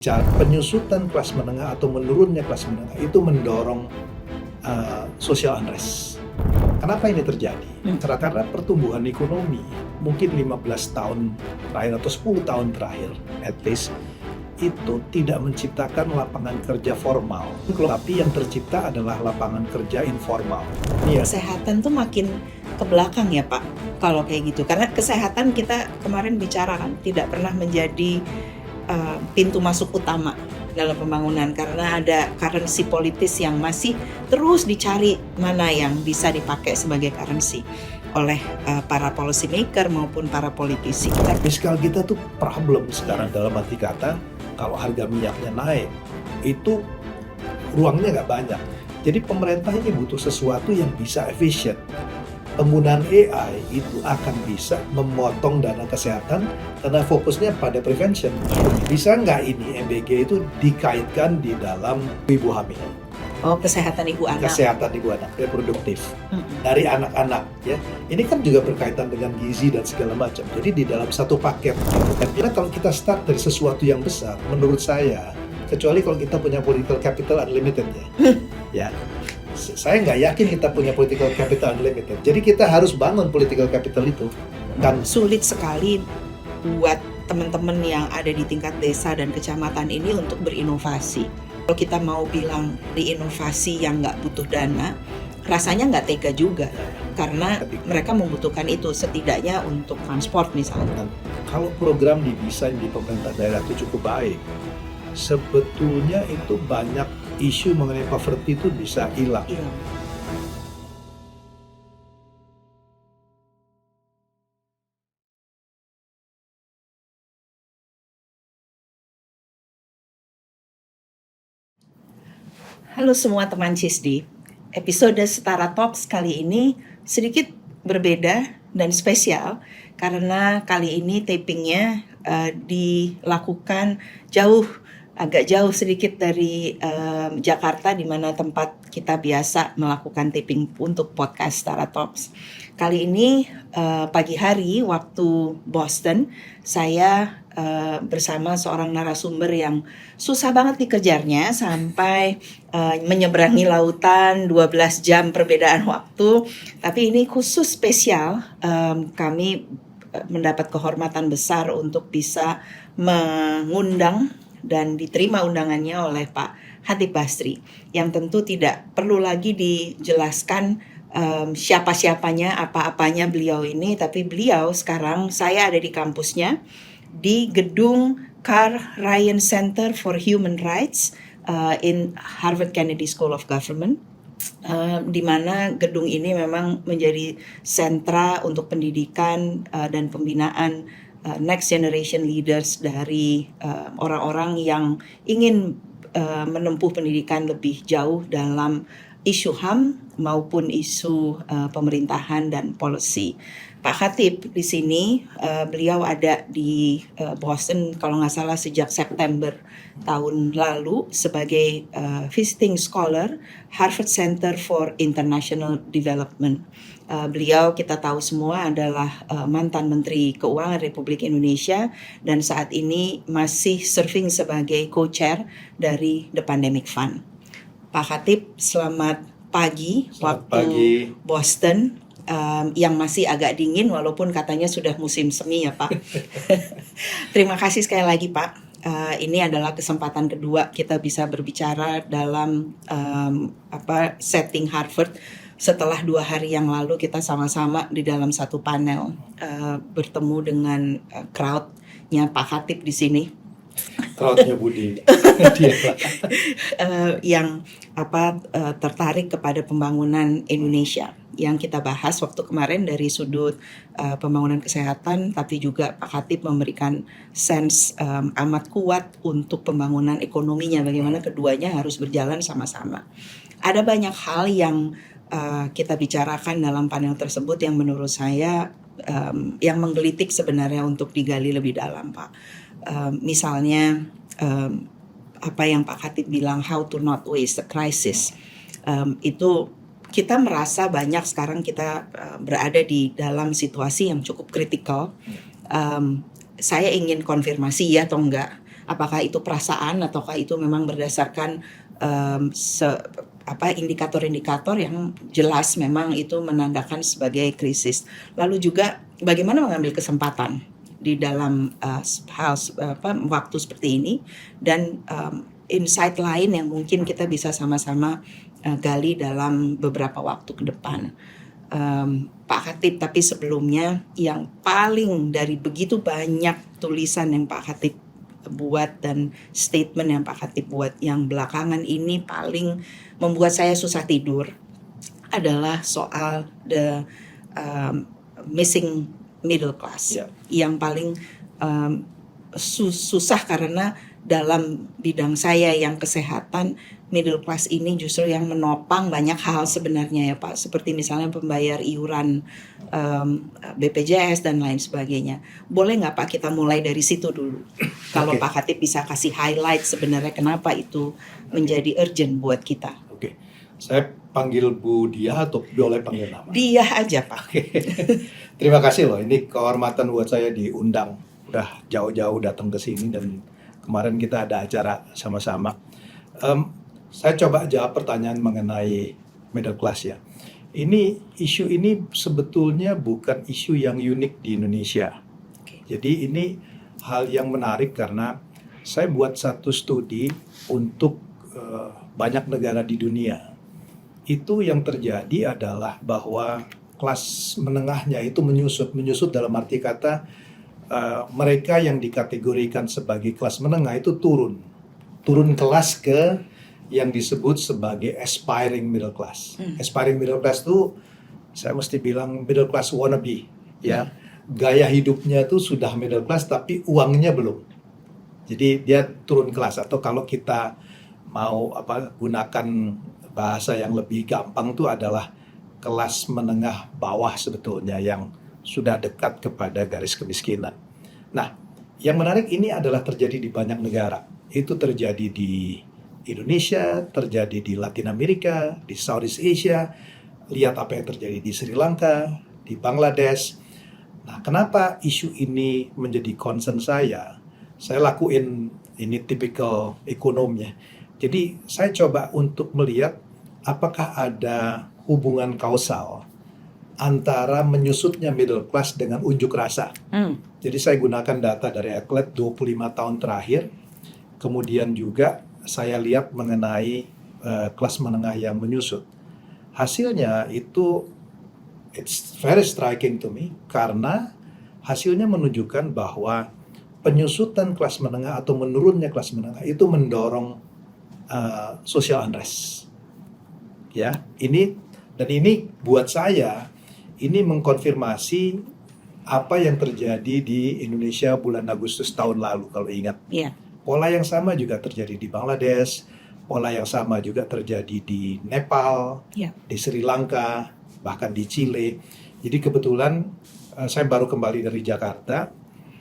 Penyusutan kelas menengah atau menurunnya kelas menengah itu mendorong social unrest. Kenapa ini terjadi? Karena pertumbuhan ekonomi mungkin 15 tahun terakhir atau 10 tahun terakhir at least itu tidak menciptakan lapangan kerja formal, tapi yang tercipta adalah lapangan kerja informal. Kesehatan tuh makin ke belakang ya Pak, kalau kayak gitu. Karena kesehatan kita kemarin bicara kan tidak pernah menjadi pintu masuk utama dalam pembangunan karena ada currency politis yang masih terus dicari mana yang bisa dipakai sebagai currency oleh para policy maker maupun para politisi. Fiskal kita tuh problem sekarang dalam arti kata kalau harga minyaknya naik itu ruangnya nggak banyak. Jadi pemerintah ini butuh sesuatu yang bisa efisien. Penggunaan AI itu akan bisa memotong dana kesehatan karena fokusnya pada prevention. Bisa nggak ini MBG itu dikaitkan di dalam ibu hamil? Oh, kesehatan ibu anak. Kesehatan ibu anak, reproduktif. Dari anak-anak ya. Ini kan juga berkaitan dengan gizi dan segala macam. Jadi di dalam satu paket. Dan kalau kita start dari sesuatu yang besar, menurut saya, kecuali kalau kita punya political capital unlimited ya. Saya nggak yakin kita punya political capital unlimited. Jadi kita harus bangun political capital itu. Dan sulit sekali buat teman-teman yang ada di tingkat desa dan kecamatan ini untuk berinovasi. Kalau kita mau bilang di inovasi yang nggak butuh dana, rasanya nggak tega juga. Karena mereka membutuhkan itu setidaknya untuk transport misalnya. Kalau program didesain di pemerintah daerah itu cukup baik, sebetulnya itu banyak isu mengenai poverty itu bisa hilang. Halo semua teman CISDI, episode Setara Talks kali ini sedikit berbeda dan spesial karena kali ini tapingnya dilakukan agak jauh sedikit dari Jakarta, di mana tempat kita biasa melakukan taping untuk podcast Setara Talks. Kali ini pagi hari waktu Boston, saya bersama seorang narasumber yang susah banget dikejarnya sampai menyeberangi lautan 12 jam perbedaan waktu. Tapi ini khusus spesial, kami mendapat kehormatan besar untuk bisa mengundang dan diterima undangannya oleh Pak Khatib Basri, yang tentu tidak perlu lagi dijelaskan siapa-siapanya, apa-apanya beliau ini, tapi beliau sekarang saya ada di kampusnya di gedung Carl Ryan Center for Human Rights in Harvard Kennedy School of Government, di mana gedung ini memang menjadi sentra untuk pendidikan dan pembinaan next generation leaders dari orang-orang yang ingin menempuh pendidikan lebih jauh dalam isu HAM maupun isu pemerintahan dan policy. Pak Khatib di sini, beliau ada di Boston kalau nggak salah sejak September tahun lalu sebagai visiting scholar Harvard Center for International Development. Beliau kita tahu semua adalah mantan Menteri Keuangan Republik Indonesia dan saat ini masih serving sebagai co-chair dari The Pandemic Fund. Pak Khatib, selamat pagi waktu Boston. Yang masih agak dingin walaupun katanya sudah musim semi ya Pak. Terima kasih sekali lagi Pak. Ini adalah kesempatan kedua kita bisa berbicara dalam setting Harvard setelah 2 hari yang lalu kita sama-sama di dalam satu panel bertemu dengan crowd-nya Pak Khatib di sini. Crowd-nya Budi. Yang tertarik kepada pembangunan Indonesia yang kita bahas waktu kemarin dari sudut pembangunan kesehatan, tapi juga Pak Khatib memberikan sense amat kuat untuk pembangunan ekonominya, bagaimana keduanya harus berjalan sama-sama. Ada banyak hal yang kita bicarakan dalam panel tersebut yang menurut saya yang menggelitik sebenarnya untuk digali lebih dalam Pak. Misalnya apa yang Pak Khatib bilang, how to not waste the crisis. Itu kita merasa banyak sekarang kita berada di dalam situasi yang cukup kritikal. Saya ingin konfirmasi ya atau enggak. apakah itu perasaan ataukah itu memang berdasarkan indikator-indikator yang jelas memang itu menandakan sebagai krisis. Lalu juga bagaimana mengambil kesempatan di dalam waktu seperti ini, dan insight lain yang mungkin kita bisa sama-sama gali dalam beberapa waktu ke depan. Pak Khatib, tapi sebelumnya yang paling dari begitu banyak tulisan yang Pak Khatib buat dan statement yang Pak Khatib buat yang belakangan ini paling membuat saya susah tidur adalah soal the missing middle class. Yang paling susah karena dalam bidang saya yang kesehatan, middle class ini justru yang menopang banyak hal sebenarnya ya Pak, seperti misalnya pembayar iuran BPJS dan lain sebagainya. Boleh nggak Pak kita mulai dari situ dulu? Kalau Pak Khatib bisa kasih highlight sebenarnya kenapa itu menjadi urgent buat kita. Saya panggil Bu Diah atau boleh panggil nama? Diah aja Pak. Terima kasih loh, ini kehormatan buat saya diundang. Udah jauh-jauh datang ke sini dan kemarin kita ada acara sama-sama. Saya coba jawab pertanyaan mengenai middle class ya. Isu ini sebetulnya bukan isu yang unik di Indonesia. Jadi ini hal yang menarik karena saya buat satu studi untuk banyak negara di dunia. Itu yang terjadi adalah bahwa kelas menengahnya itu menyusut dalam arti kata mereka yang dikategorikan sebagai kelas menengah itu turun kelas ke yang disebut sebagai aspiring middle class. Aspiring middle class itu saya mesti bilang middle class wannabe ya. Gaya hidupnya itu sudah middle class tapi uangnya belum. Jadi dia turun kelas, atau kalau kita mau gunakan bahasa yang lebih gampang itu adalah kelas menengah bawah sebetulnya yang sudah dekat kepada garis kemiskinan. Nah, yang menarik ini adalah terjadi di banyak negara. Itu terjadi di Indonesia, terjadi di Latin Amerika, di Southeast Asia. Lihat apa yang terjadi di Sri Lanka, di Bangladesh. Nah, kenapa isu ini menjadi concern saya? Saya lakuin ini tipikal ekonomnya. Jadi saya coba untuk melihat apakah ada hubungan kausal antara menyusutnya middle class dengan unjuk rasa. Jadi saya gunakan data dari Eclat 25 tahun terakhir. Kemudian juga saya lihat mengenai kelas menengah yang menyusut. Hasilnya itu it's very striking to me karena hasilnya menunjukkan bahwa penyusutan kelas menengah atau menurunnya kelas menengah itu mendorong social unrest. Ya, ini buat saya ini mengkonfirmasi apa yang terjadi di Indonesia bulan Agustus tahun lalu kalau ingat. Pola yang sama juga terjadi di Bangladesh, pola yang sama juga terjadi di Nepal, di Sri Lanka, bahkan di Chile. Jadi kebetulan saya baru kembali dari Jakarta.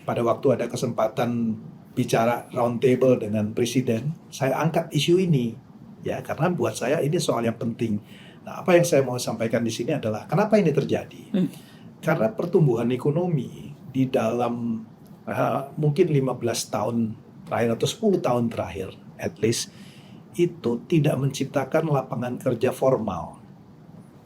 Pada waktu ada kesempatan bicara round table dengan presiden, saya angkat isu ini ya karena buat saya ini soal yang penting. Nah, apa yang saya mau sampaikan di sini adalah kenapa ini terjadi? Karena pertumbuhan ekonomi di dalam mungkin 15 tahun terakhir atau 10 tahun terakhir at least itu tidak menciptakan lapangan kerja formal.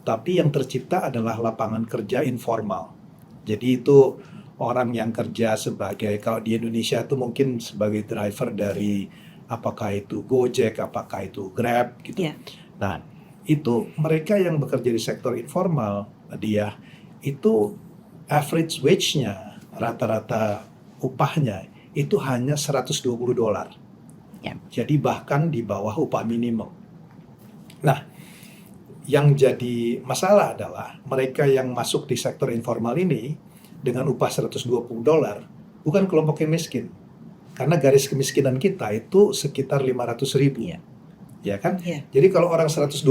Tapi yang tercipta adalah lapangan kerja informal. Jadi itu orang yang kerja sebagai, kalau di Indonesia itu mungkin sebagai driver dari apakah itu Gojek, apakah itu Grab gitu. Nah, itu mereka yang bekerja di sektor informal, dia itu average wage-nya, rata-rata upahnya itu hanya $120. Jadi bahkan di bawah upah minimum. Nah, yang jadi masalah adalah mereka yang masuk di sektor informal ini dengan upah $120 bukan kelompok yang miskin. Karena garis kemiskinan kita itu sekitar 500.000. Ya kan? Jadi kalau orang $120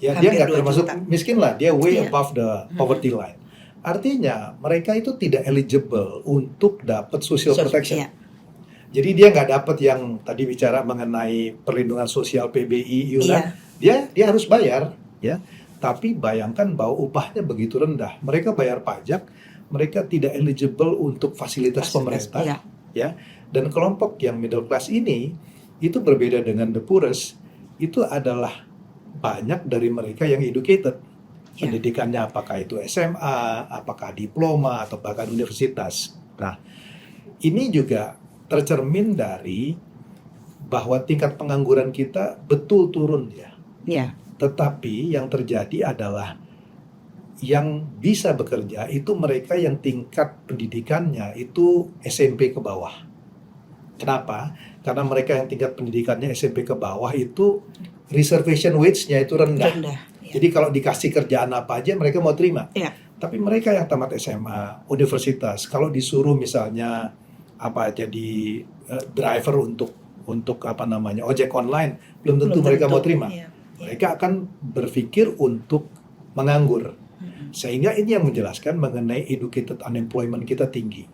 ya dia nggak termasuk miskin lah, dia way above the poverty line. Artinya mereka itu tidak eligible untuk dapat social protection. Jadi dia nggak dapat yang tadi bicara mengenai perlindungan sosial PBI, iuran. Dia harus bayar, ya. Tapi bayangkan bahwa upahnya begitu rendah. Mereka bayar pajak, mereka tidak eligible untuk fasilitas pemerintah. ya. Dan kelompok yang middle class ini itu berbeda dengan the poorest, itu adalah banyak dari mereka yang educated. Ya. Pendidikannya apakah itu SMA, apakah diploma, atau bahkan universitas. Nah, ini juga tercermin dari bahwa tingkat pengangguran kita betul turun ya. Ya. Tetapi yang terjadi adalah yang bisa bekerja itu mereka yang tingkat pendidikannya itu SMP ke bawah. Kenapa? Karena mereka yang tingkat pendidikannya SMP ke bawah itu reservation wage-nya itu rendah. Rendah. Ya. Jadi kalau dikasih kerjaan apa aja mereka mau terima. Ya. Tapi mereka yang tamat SMA, universitas, kalau disuruh misalnya jadi driver untuk ojek online, belum tentu mereka mau terima. Ya. Mereka akan berpikir untuk menganggur. Sehingga ini yang menjelaskan mengenai educated unemployment kita tinggi.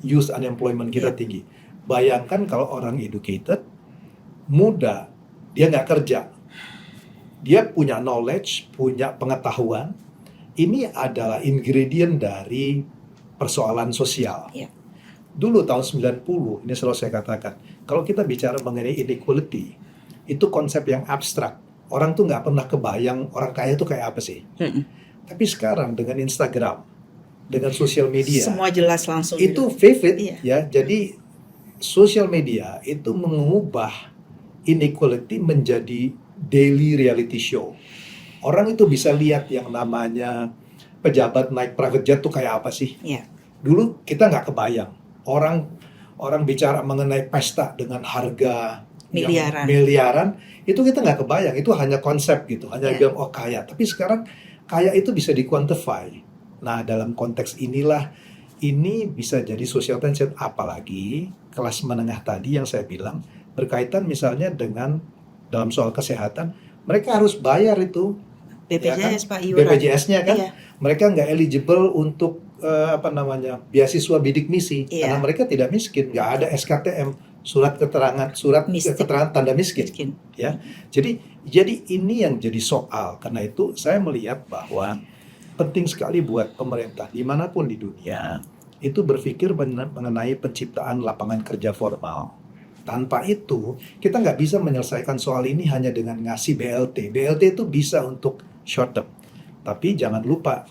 Youth unemployment kita tinggi. Bayangkan kalau orang educated, muda, dia nggak kerja. Dia punya knowledge, punya pengetahuan. Ini adalah ingredient dari persoalan sosial. Ya. Dulu tahun 90, ini selalu saya katakan, kalau kita bicara mengenai inequality, itu konsep yang abstrak. Orang tuh nggak pernah kebayang orang kaya itu kayak apa sih. Tapi sekarang dengan Instagram, dengan sosial media, semua jelas langsung. Itu vivid. Iya. Ya. Jadi sosial media itu mengubah inequality menjadi daily reality show. Orang itu bisa lihat yang namanya pejabat naik private jet tuh kayak apa sih. Ya. Dulu kita nggak kebayang. Orang bicara mengenai pesta dengan harga yang miliaran, itu kita nggak kebayang. Itu hanya konsep gitu, hanya bilang oh kaya. Tapi sekarang kaya itu bisa di-quantify. Nah, dalam konteks inilah ini bisa jadi social tension, apalagi kelas menengah tadi yang saya bilang berkaitan misalnya dengan dalam soal kesehatan, mereka harus bayar itu BPJS, Pak, iuran. BPJS-nya kan. Iya. Mereka nggak eligible untuk beasiswa bidik misi karena Iya. mereka tidak miskin, nggak ada SKTM, surat keterangan tanda miskin. Ya. Jadi ini yang jadi soal. Karena itu saya melihat bahwa penting sekali buat pemerintah dimanapun di dunia itu berpikir mengenai penciptaan lapangan kerja formal. Tanpa itu kita nggak bisa menyelesaikan soal ini hanya dengan ngasih BLT. BLT itu bisa untuk short term. Tapi jangan lupa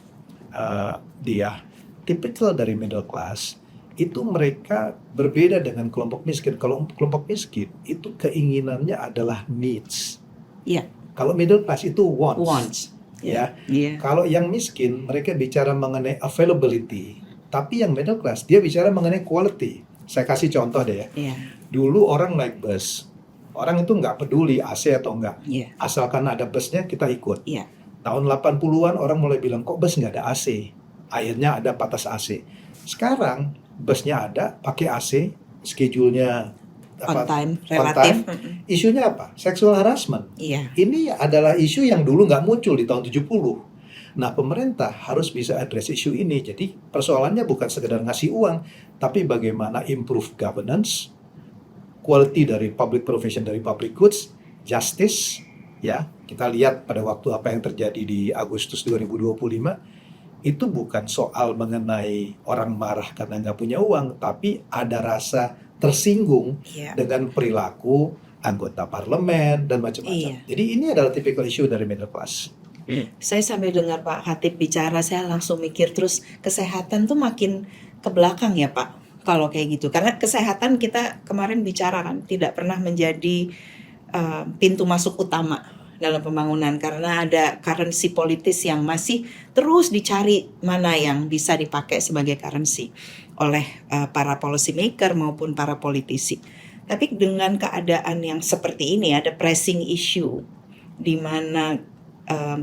dia tipikal dari middle class itu mereka berbeda dengan kelompok miskin. Kalau kelompok miskin itu keinginannya adalah needs. Iya. Kalau middle class itu wants. Ya. Iya. Kalau yang miskin mereka bicara mengenai availability. Tapi yang middle class dia bicara mengenai quality. Saya kasih contoh deh ya. Iya. Dulu orang naik bus, orang itu nggak peduli AC atau enggak. Iya. Asalkan ada busnya kita ikut. Iya. Tahun 80-an orang mulai bilang kok bus nggak ada AC. Akhirnya ada batas AC. Sekarang busnya ada, pakai AC, schedule-nya On time, relatif. Isunya apa? Sexual harassment. Iya. Ini adalah isu yang dulu nggak muncul di tahun 70. Nah, pemerintah harus bisa address isu ini. Jadi persoalannya bukan sekedar ngasih uang, tapi bagaimana improve governance, quality dari public provision dari public goods, justice. Ya, kita lihat pada waktu apa yang terjadi di Agustus 2025, itu bukan soal mengenai orang marah karena nggak punya uang, tapi ada rasa tersinggung dengan perilaku anggota parlemen dan macam-macam. Jadi ini adalah typical issue dari middle class. Saya sambil dengar Pak Khatib bicara, saya langsung mikir terus kesehatan tuh makin ke belakang ya Pak, kalau kayak gitu. Karena kesehatan kita kemarin bicara kan tidak pernah menjadi pintu masuk utama dalam pembangunan karena ada currency politis yang masih terus dicari mana yang bisa dipakai sebagai currency oleh para policy maker maupun para politisi. Tapi dengan keadaan yang seperti ini ada pressing issue di mana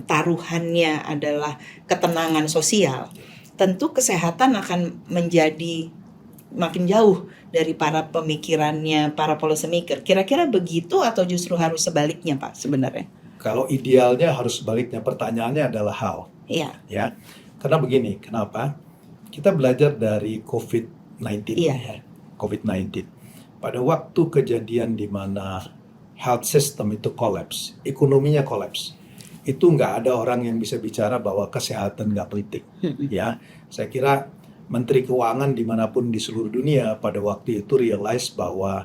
taruhannya adalah ketenangan sosial, tentu kesehatan akan menjadi makin jauh dari para pemikirannya para policy maker. Kira-kira begitu atau justru harus sebaliknya Pak sebenarnya? Kalau idealnya harus sebaliknya. Pertanyaannya adalah how. Iya. Ya, karena begini, kenapa? Kita belajar dari COVID-19. Iya. Ya. COVID-19. Pada waktu kejadian di mana health system itu collapse, ekonominya collapse, itu nggak ada orang yang bisa bicara bahwa kesehatan nggak penting. Ya, saya kira Menteri Keuangan dimanapun di seluruh dunia pada waktu itu realize bahwa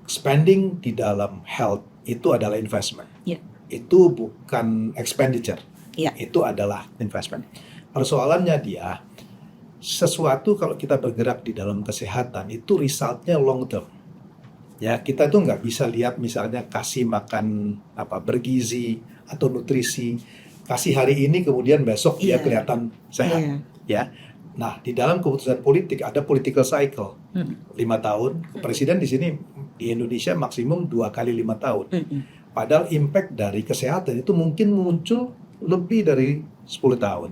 spending di dalam health itu adalah investment. Ya. Itu bukan expenditure. Ya. Itu adalah investment. Persoalannya dia, sesuatu kalau kita bergerak di dalam kesehatan itu resultnya long term. Ya, kita tuh nggak bisa lihat misalnya kasih makan bergizi atau nutrisi, kasih hari ini kemudian besok dia Iya. kelihatan sehat. Iya. Ya. Nah, di dalam keputusan politik ada political cycle. 5 tahun. Presiden di sini di Indonesia maksimum 2 kali 5 tahun. Padahal impact dari kesehatan itu mungkin muncul lebih dari 10 tahun.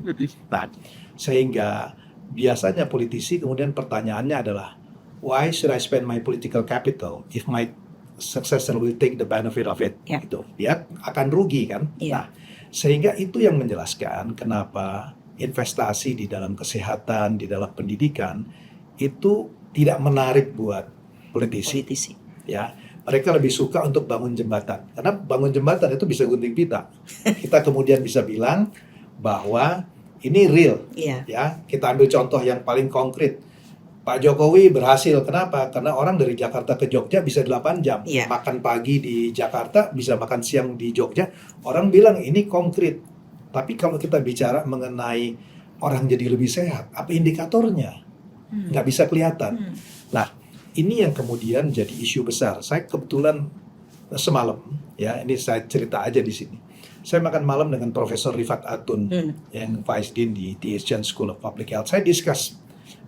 Nah, sehingga biasanya politisi kemudian pertanyaannya adalah, why should I spend my political capital if my successor will take the benefit of it? Ya. Gitu. Dia akan rugi kan? Ya. Nah, sehingga itu yang menjelaskan kenapa investasi di dalam kesehatan, di dalam pendidikan itu tidak menarik buat politisi. Ya, mereka lebih suka untuk bangun jembatan. Karena bangun jembatan itu bisa gunting pita. Kita kemudian bisa bilang bahwa ini real. Iya. Ya, kita ambil contoh yang paling konkret. Pak Jokowi berhasil. Kenapa? Karena orang dari Jakarta ke Jogja bisa 8 jam. Iya. Makan pagi di Jakarta, bisa makan siang di Jogja. Orang bilang ini konkret. Tapi kalau kita bicara mengenai orang jadi lebih sehat, apa indikatornya? Nggak bisa kelihatan. Nah, ini yang kemudian jadi isu besar. Saya kebetulan semalam, ya ini saya cerita aja di sini. Saya makan malam dengan Profesor Rifat Atun, yang Vice Dean di Asian School of Public Health. Saya discuss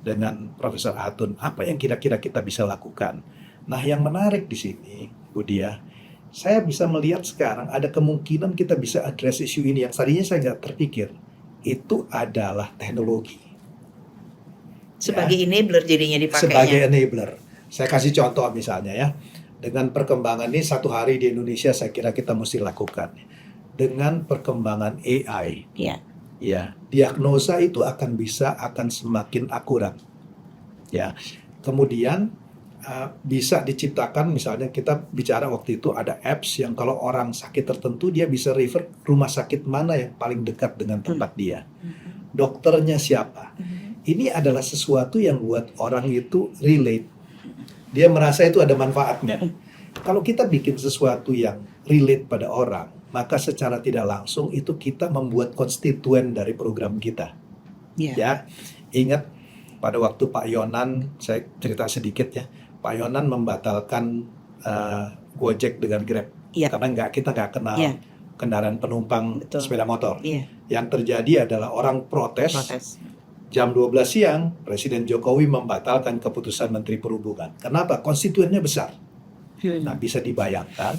dengan Profesor Atun, apa yang kira-kira kita bisa lakukan. Nah, yang menarik di sini, Bu Dia, saya bisa melihat sekarang ada kemungkinan kita bisa address isu ini yang tadinya saya nggak terpikir. Itu adalah teknologi. Sebagai enabler jadinya dipakainya. Sebagai enabler. Saya kasih contoh misalnya ya. Dengan perkembangan ini 1 hari di Indonesia saya kira kita mesti lakukan. Dengan perkembangan AI. Ya. Ya, diagnosa itu akan semakin akurat. Ya. Kemudian bisa diciptakan, misalnya kita bicara waktu itu ada apps yang kalau orang sakit tertentu dia bisa refer rumah sakit mana yang paling dekat dengan tempat dia, dokternya siapa. Ini adalah sesuatu yang buat orang itu relate, dia merasa itu ada manfaatnya. Kalau kita bikin sesuatu yang relate pada orang, maka secara tidak langsung itu kita membuat konstituen dari program kita. Ya, ingat pada waktu Pak Yonan, saya cerita sedikit ya, Pak Yonan membatalkan Gojek dengan Grab karena kita nggak kenal kendaraan penumpang sepeda motor. Yang terjadi adalah orang protes. Jam 12 siang Presiden Jokowi membatalkan keputusan Menteri Perhubungan. Kenapa? Konstituennya besar. Nah, bisa dibayangkan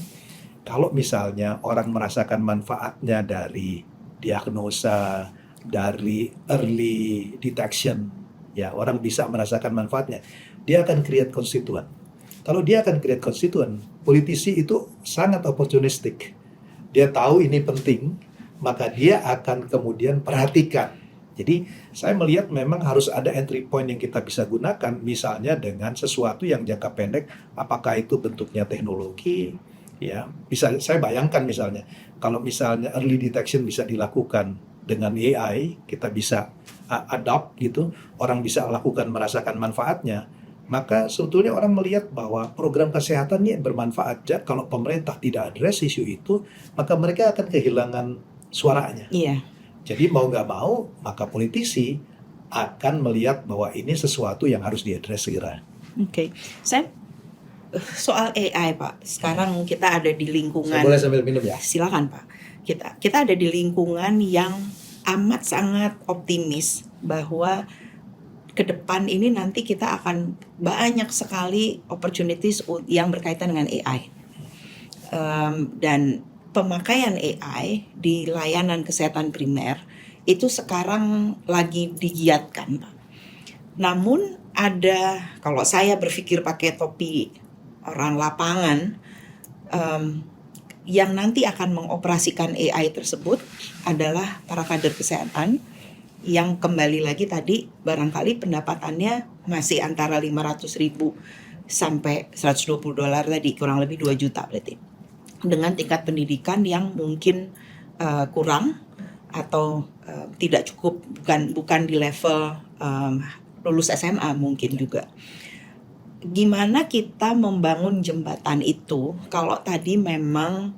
kalau misalnya orang merasakan manfaatnya dari diagnosa, dari early detection, ya orang bisa merasakan manfaatnya. Dia akan create konstituen. Kalau dia akan create konstituen, politisi itu sangat opportunistic. Dia tahu ini penting, maka dia akan kemudian perhatikan. Jadi saya melihat memang harus ada entry point yang kita bisa gunakan, misalnya dengan sesuatu yang jangka pendek, apakah itu bentuknya teknologi, ya bisa saya bayangkan misalnya, kalau misalnya early detection bisa dilakukan dengan AI, kita bisa adopt gitu, orang bisa lakukan merasakan manfaatnya. Maka sebetulnya orang melihat bahwa program kesehatan ini bermanfaat. Jadi kalau pemerintah tidak address isu itu, maka mereka akan kehilangan suaranya. Iya. Jadi mau nggak mau, maka politisi akan melihat bahwa ini sesuatu yang harus diadres segera. Oke. Saya soal AI, Pak. Sekarang kita ada di lingkungan. Saya boleh sambil minum ya? Silakan, Pak. Kita ada di lingkungan yang amat sangat optimis bahwa ke depan ini nanti kita akan banyak sekali opportunities yang berkaitan dengan AI. Dan pemakaian AI di layanan kesehatan primer itu sekarang lagi digiatkan, Pak. Namun ada, kalau saya berpikir pakai topi orang lapangan, yang nanti akan mengoperasikan AI tersebut adalah para kader kesehatan yang kembali lagi tadi barangkali pendapatannya masih antara 500.000 sampai $120 tadi, kurang lebih 2 juta berarti. Dengan tingkat pendidikan yang mungkin kurang atau tidak cukup, bukan di level lulus SMA mungkin juga. Gimana kita membangun jembatan itu kalau tadi memang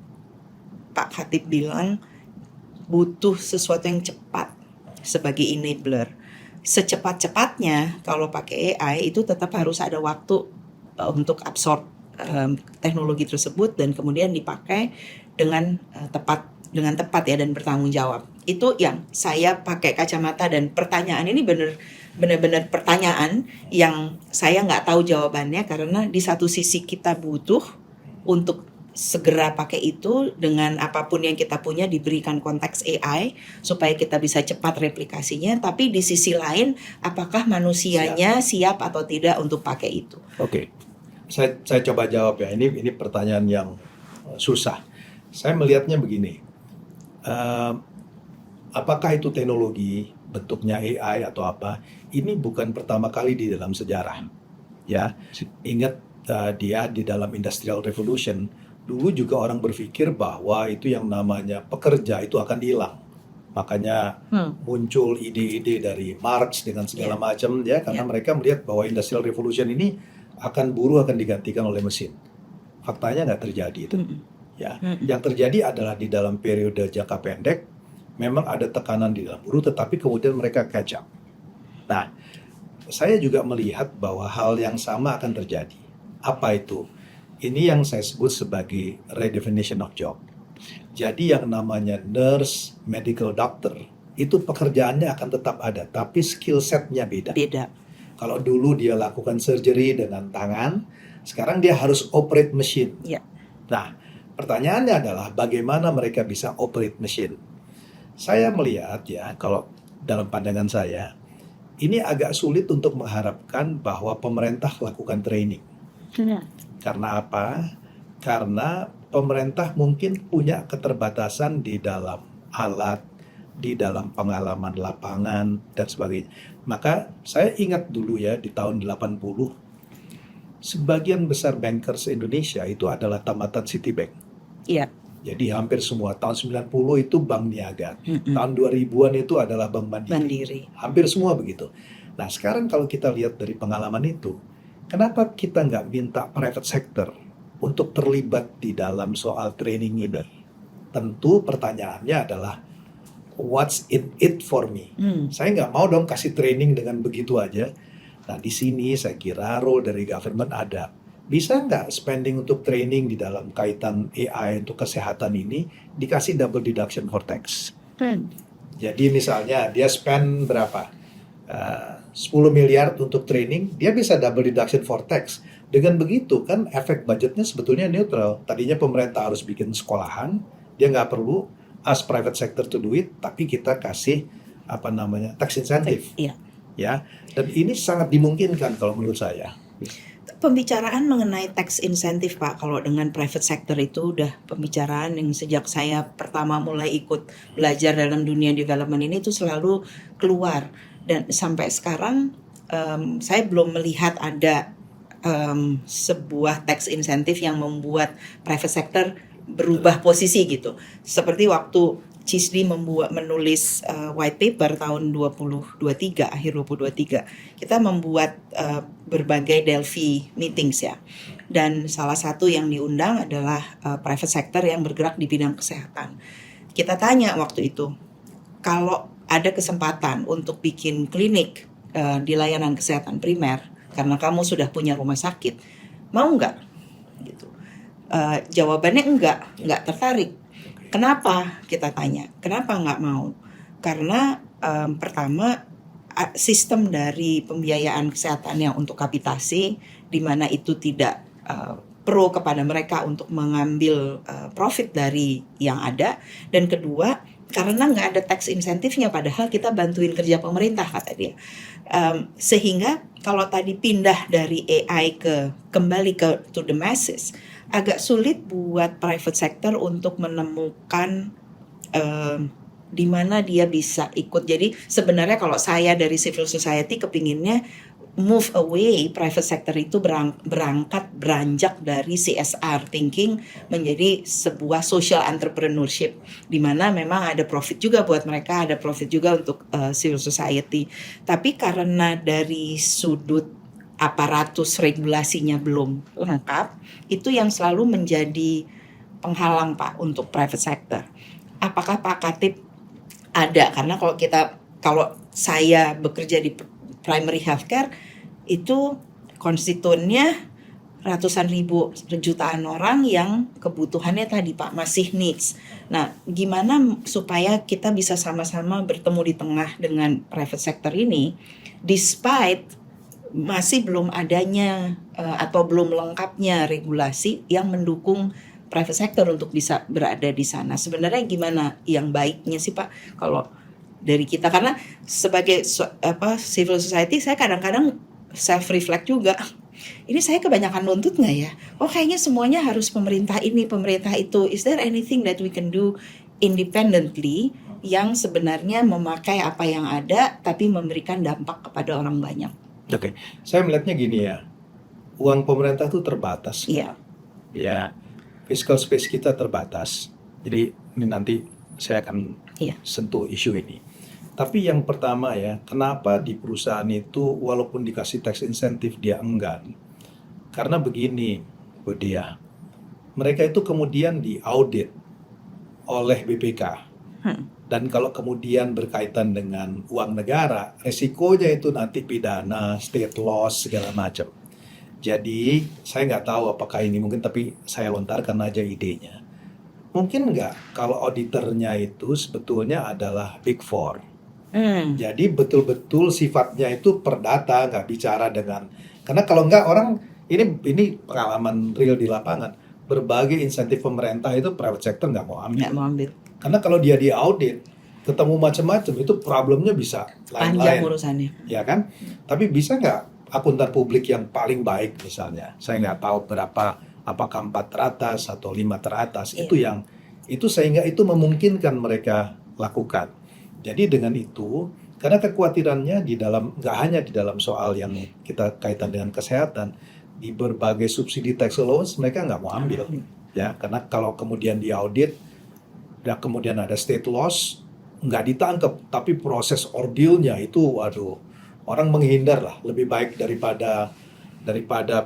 Pak Khatib bilang butuh sesuatu yang cepat sebagai enabler. Secepat-cepatnya kalau pakai AI itu tetap harus ada waktu untuk absorb teknologi tersebut dan kemudian dipakai dengan tepat ya dan bertanggung jawab. Itu yang saya pakai kacamata, dan pertanyaan ini benar-benar pertanyaan yang saya nggak tahu jawabannya, karena di satu sisi kita butuh untuk segera pakai itu dengan apapun yang kita punya diberikan konteks AI supaya kita bisa cepat replikasinya, tapi di sisi lain apakah manusianya siap atau tidak untuk pakai itu? Oke. Saya coba jawab ya. Ini pertanyaan yang susah. Saya melihatnya begini. Apakah itu teknologi bentuknya AI atau apa? Ini bukan pertama kali di dalam sejarah. Ya, ingat dia di dalam Industrial Revolution dulu juga orang berpikir bahwa itu yang namanya pekerja itu akan hilang. Makanya muncul ide-ide dari Marx dengan segala macam ya, karena mereka melihat bahwa Industrial Revolution ini buruh akan digantikan oleh mesin. Faktanya nggak terjadi itu. Ya, yang terjadi adalah di dalam periode jangka pendek memang ada tekanan di dalam buruh, tetapi kemudian mereka catch up. Nah, saya juga melihat bahwa hal yang sama akan terjadi. Apa itu? Ini yang saya sebut sebagai redefinition of job. Jadi yang namanya nurse, medical doctor, itu pekerjaannya akan tetap ada, tapi skill setnya beda. Kalau dulu dia lakukan surgery dengan tangan, sekarang dia harus operate mesin. Nah, pertanyaannya adalah bagaimana mereka bisa operate mesin. Saya melihat ya, kalau dalam pandangan saya, ini agak sulit untuk mengharapkan bahwa pemerintah lakukan training. Karena apa? Karena pemerintah mungkin punya keterbatasan di dalam alat, di dalam pengalaman lapangan, dan sebagainya. Maka saya ingat dulu ya, di tahun 80, sebagian besar bankers Indonesia itu adalah tamatan Citibank. Jadi hampir semua. Tahun 90 itu Bank Niaga. Tahun 2000-an itu adalah Bank Mandiri. Hampir semua begitu. Nah, sekarang kalau kita lihat dari pengalaman itu, kenapa kita nggak minta private sector untuk terlibat di dalam soal training ini? Tentu pertanyaannya adalah, what's in it for me? Saya nggak mau dong kasih training dengan begitu aja. Nah, di sini saya kira role dari government ada. Bisa nggak spending untuk training di dalam kaitan AI untuk kesehatan ini dikasih double deduction for tax? Jadi misalnya dia spend berapa? 10 miliar untuk training, dia bisa double deduction for tax. Dengan begitu kan efek budgetnya sebetulnya neutral. Tadinya pemerintah harus bikin sekolahan, dia nggak perlu ask private sector to do it, tapi kita kasih tax incentive. Ya, dan ini sangat dimungkinkan kalau menurut saya. Pembicaraan mengenai tax incentive, Pak, kalau dengan private sector itu udah pembicaraan yang sejak saya pertama mulai ikut belajar dalam dunia development ini itu selalu keluar, dan sampai sekarang saya belum melihat ada sebuah tax incentive yang membuat private sector berubah posisi gitu. Seperti waktu CISDI menulis white paper tahun 2023, akhir 2023. Kita membuat berbagai Delphi meetings ya. Dan salah satu yang diundang adalah private sector yang bergerak di bidang kesehatan. Kita tanya waktu itu, kalau ada kesempatan untuk bikin klinik di layanan kesehatan primer, karena kamu sudah punya rumah sakit, mau nggak? Gitu. Jawabannya nggak tertarik. Kenapa, kita tanya? Kenapa nggak mau? Karena pertama, sistem dari pembiayaan kesehatan yang untuk kapitasi, di mana itu tidak pro kepada mereka untuk mengambil profit dari yang ada. Dan kedua, karena nggak ada tax insentifnya, padahal kita bantuin kerja pemerintah, kata dia. Sehingga kalau tadi pindah dari AI kembali ke to the masses, agak sulit buat private sector untuk menemukan di mana dia bisa ikut. Jadi sebenarnya kalau saya dari civil society kepinginnya move away private sector itu beranjak dari CSR thinking menjadi sebuah social entrepreneurship, di mana memang ada profit juga buat mereka, ada profit juga untuk civil society. Tapi karena dari sudut aparatus regulasinya belum lengkap, itu yang selalu menjadi penghalang Pak untuk private sector. Apakah Pak Khatib ada? Karena kalau saya bekerja di primary healthcare, itu konstituennya ratusan ribu, jutaan orang yang kebutuhannya tadi Pak masih needs. Nah, gimana supaya kita bisa sama-sama bertemu di tengah dengan private sector ini, despite masih belum adanya atau belum lengkapnya regulasi yang mendukung private sector untuk bisa berada di sana. Sebenarnya gimana yang baiknya sih Pak kalau dari kita, karena sebagai civil society saya kadang-kadang self reflect juga. Ini saya kebanyakan nuntut nggak ya? Oh kayaknya semuanya harus pemerintah ini, pemerintah itu. Is there anything that we can do independently yang sebenarnya memakai apa yang ada tapi memberikan dampak kepada orang banyak? Oke, saya melihatnya gini ya, uang pemerintah itu terbatas. Iya. Ya, fiscal space kita terbatas. Jadi ini nanti saya akan sentuh isu ini. Tapi yang pertama ya, kenapa di perusahaan itu walaupun dikasih tax incentive dia enggan? Karena begini, Bu Dia, mereka itu kemudian diaudit oleh BPK. Dan kalau kemudian berkaitan dengan uang negara, resikonya itu nanti pidana, state loss, segala macam. Jadi saya nggak tahu apakah ini mungkin, tapi saya lontarkan aja idenya. Mungkin nggak kalau auditornya itu sebetulnya adalah Big Four. Jadi betul-betul sifatnya itu perdata, nggak bicara dengan, karena kalau nggak orang ini pengalaman real di lapangan, berbagai insentif pemerintah itu private sector nggak mau ambil. Karena kalau dia diaudit ketemu macam-macam itu problemnya bisa panjang lain-lain, urusannya, ya kan? Tapi bisa nggak akuntan publik yang paling baik misalnya, saya nggak tahu berapa, apakah 4 teratas atau 5 teratas, itu sehingga itu memungkinkan mereka lakukan. Jadi dengan itu, karena kekhawatirannya di dalam, nggak hanya di dalam soal yang kita kaitan dengan kesehatan, di berbagai subsidi tax allowance mereka nggak mau ambil, ya, karena kalau kemudian diaudit, dan kemudian ada state loss, nggak ditangkap, tapi proses ordealnya itu, waduh, orang menghindar lah, lebih baik daripada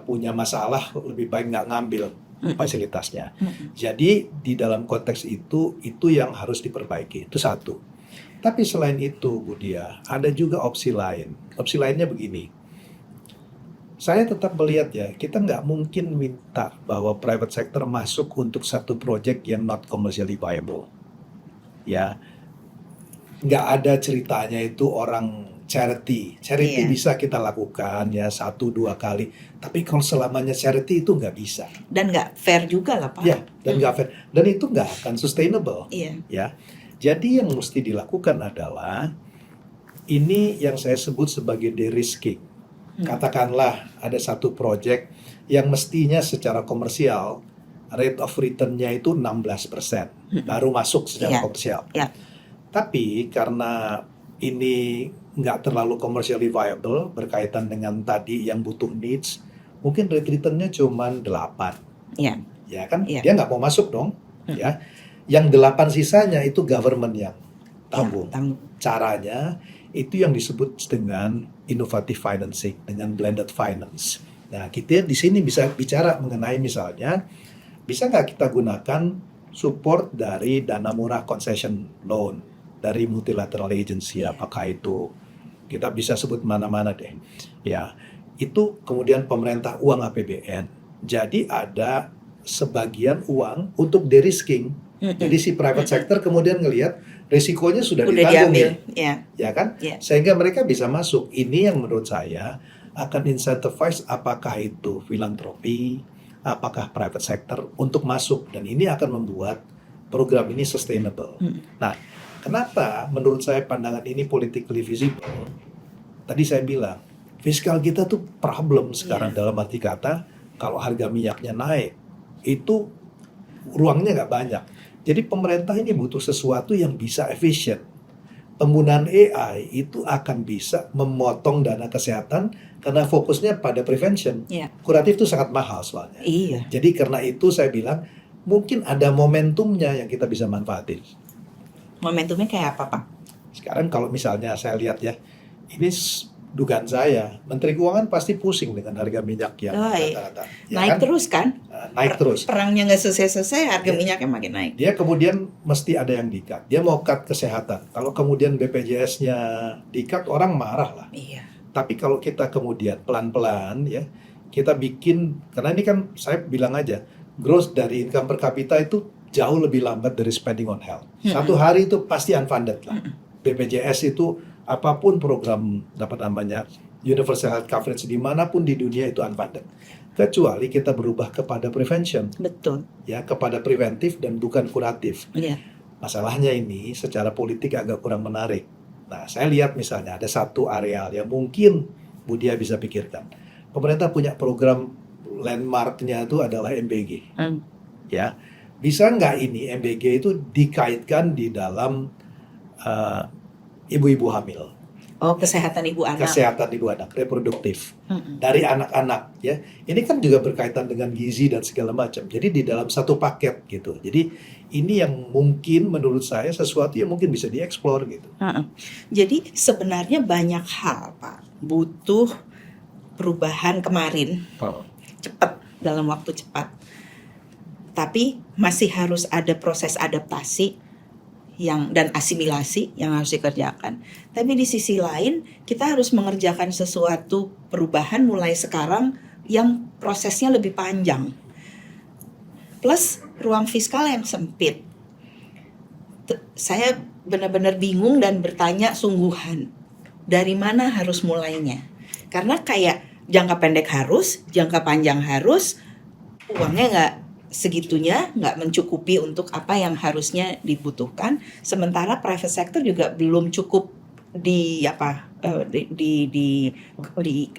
punya masalah, lebih baik nggak ngambil fasilitasnya. Jadi di dalam konteks itu yang harus diperbaiki, itu satu. Tapi selain itu, Bu Dia, ada juga opsi lain. Opsi lainnya begini. Saya tetap melihat ya, kita nggak mungkin minta bahwa private sector masuk untuk satu project yang not commercially viable. Ya, nggak ada ceritanya itu orang charity bisa kita lakukan ya 1-2 kali. Tapi kalau selamanya charity itu nggak bisa. Dan nggak fair juga lah Pak. Ya, dan nggak fair. Dan itu nggak akan sustainable. Ya. Jadi yang mesti dilakukan adalah ini yang saya sebut sebagai de-risking. Katakanlah ada satu project yang mestinya secara komersial rate of return-nya itu 16%, baru masuk secara komersial. Tapi karena ini nggak terlalu commercially viable berkaitan dengan tadi yang butuh needs, mungkin rate return-nya cuma 8. Ya kan? Dia nggak mau masuk dong. Ya. Yang 8 sisanya itu government yang tanggung. Caranya itu yang disebut dengan innovative financing, dengan blended finance. Nah, kita di sini bisa bicara mengenai misalnya, bisa nggak kita gunakan support dari dana murah concession loan, dari multilateral agency, apakah itu, kita bisa sebut mana-mana deh. Ya, itu kemudian pemerintah uang APBN. Jadi ada sebagian uang untuk de-risking. Jadi si private sector kemudian ngelihat risikonya sudah ditanggung ya kan? Sehingga mereka bisa masuk. Ini yang menurut saya akan incentivize apakah itu filantropi, apakah private sector untuk masuk, dan ini akan membuat program ini sustainable. Nah, kenapa menurut saya pandangan ini politically visible? Tadi saya bilang fiskal kita tuh problem sekarang dalam arti kata kalau harga minyaknya naik itu ruangnya nggak banyak. Jadi pemerintah ini butuh sesuatu yang bisa efisien. penggunaan AI itu akan bisa memotong dana kesehatan karena fokusnya pada prevention. Iya. Kuratif itu sangat mahal soalnya. Iya. Jadi karena itu saya bilang mungkin ada momentumnya yang kita bisa manfaatin. Momentumnya kayak apa, Pak? Sekarang kalau misalnya saya lihat ya, ini dugaan saya, Menteri Keuangan pasti pusing dengan harga minyak yang rata-rata. Ya Naik kan? terus kan? Naik terus. Perangnya nggak selesai-selesai, harga Iya. minyaknya makin naik. Dia kemudian mesti ada yang di-cut. Dia mau cut kesehatan. Kalau kemudian BPJS-nya di-cut, orang marah lah. Iya. Tapi kalau kita kemudian pelan-pelan ya, kita bikin, karena ini kan saya bilang aja, growth dari income per kapita itu jauh lebih lambat dari spending on health. Satu hari itu pasti unfunded lah. BPJS itu apapun program dapat namanya universal health coverage dimanapun di dunia itu unfunded. Kecuali kita berubah kepada prevention, Betul. ya kepada preventif dan bukan kuratif. Iya. Masalahnya ini secara politik agak kurang menarik. Nah, saya lihat misalnya ada satu areal yang mungkin Budia bisa pikirkan. Pemerintah punya program landmarknya itu adalah MBG. Ya, bisa nggak ini MBG itu dikaitkan di dalam ibu-ibu hamil, Oh, kesehatan ibu anak. kesehatan ibu anak, reproduktif Mm-mm. dari anak-anak ya. Ini kan juga berkaitan dengan gizi dan segala macam. Jadi di dalam satu paket gitu. Jadi ini yang mungkin menurut saya sesuatu yang mungkin bisa dieksplor gitu. Jadi sebenarnya banyak hal, Pak, butuh perubahan kemarin, cepat, dalam waktu cepat. Tapi masih harus ada proses adaptasi dan asimilasi yang harus dikerjakan. Tapi di sisi lain, kita harus mengerjakan sesuatu perubahan mulai sekarang yang prosesnya lebih panjang. Plus ruang fiskal yang sempit. Saya benar-benar bingung dan bertanya sungguhan, dari mana harus mulainya? Karena kayak jangka pendek harus, jangka panjang harus, uangnya nggak segitunya, nggak mencukupi untuk apa yang harusnya dibutuhkan. Sementara private sector juga belum cukup di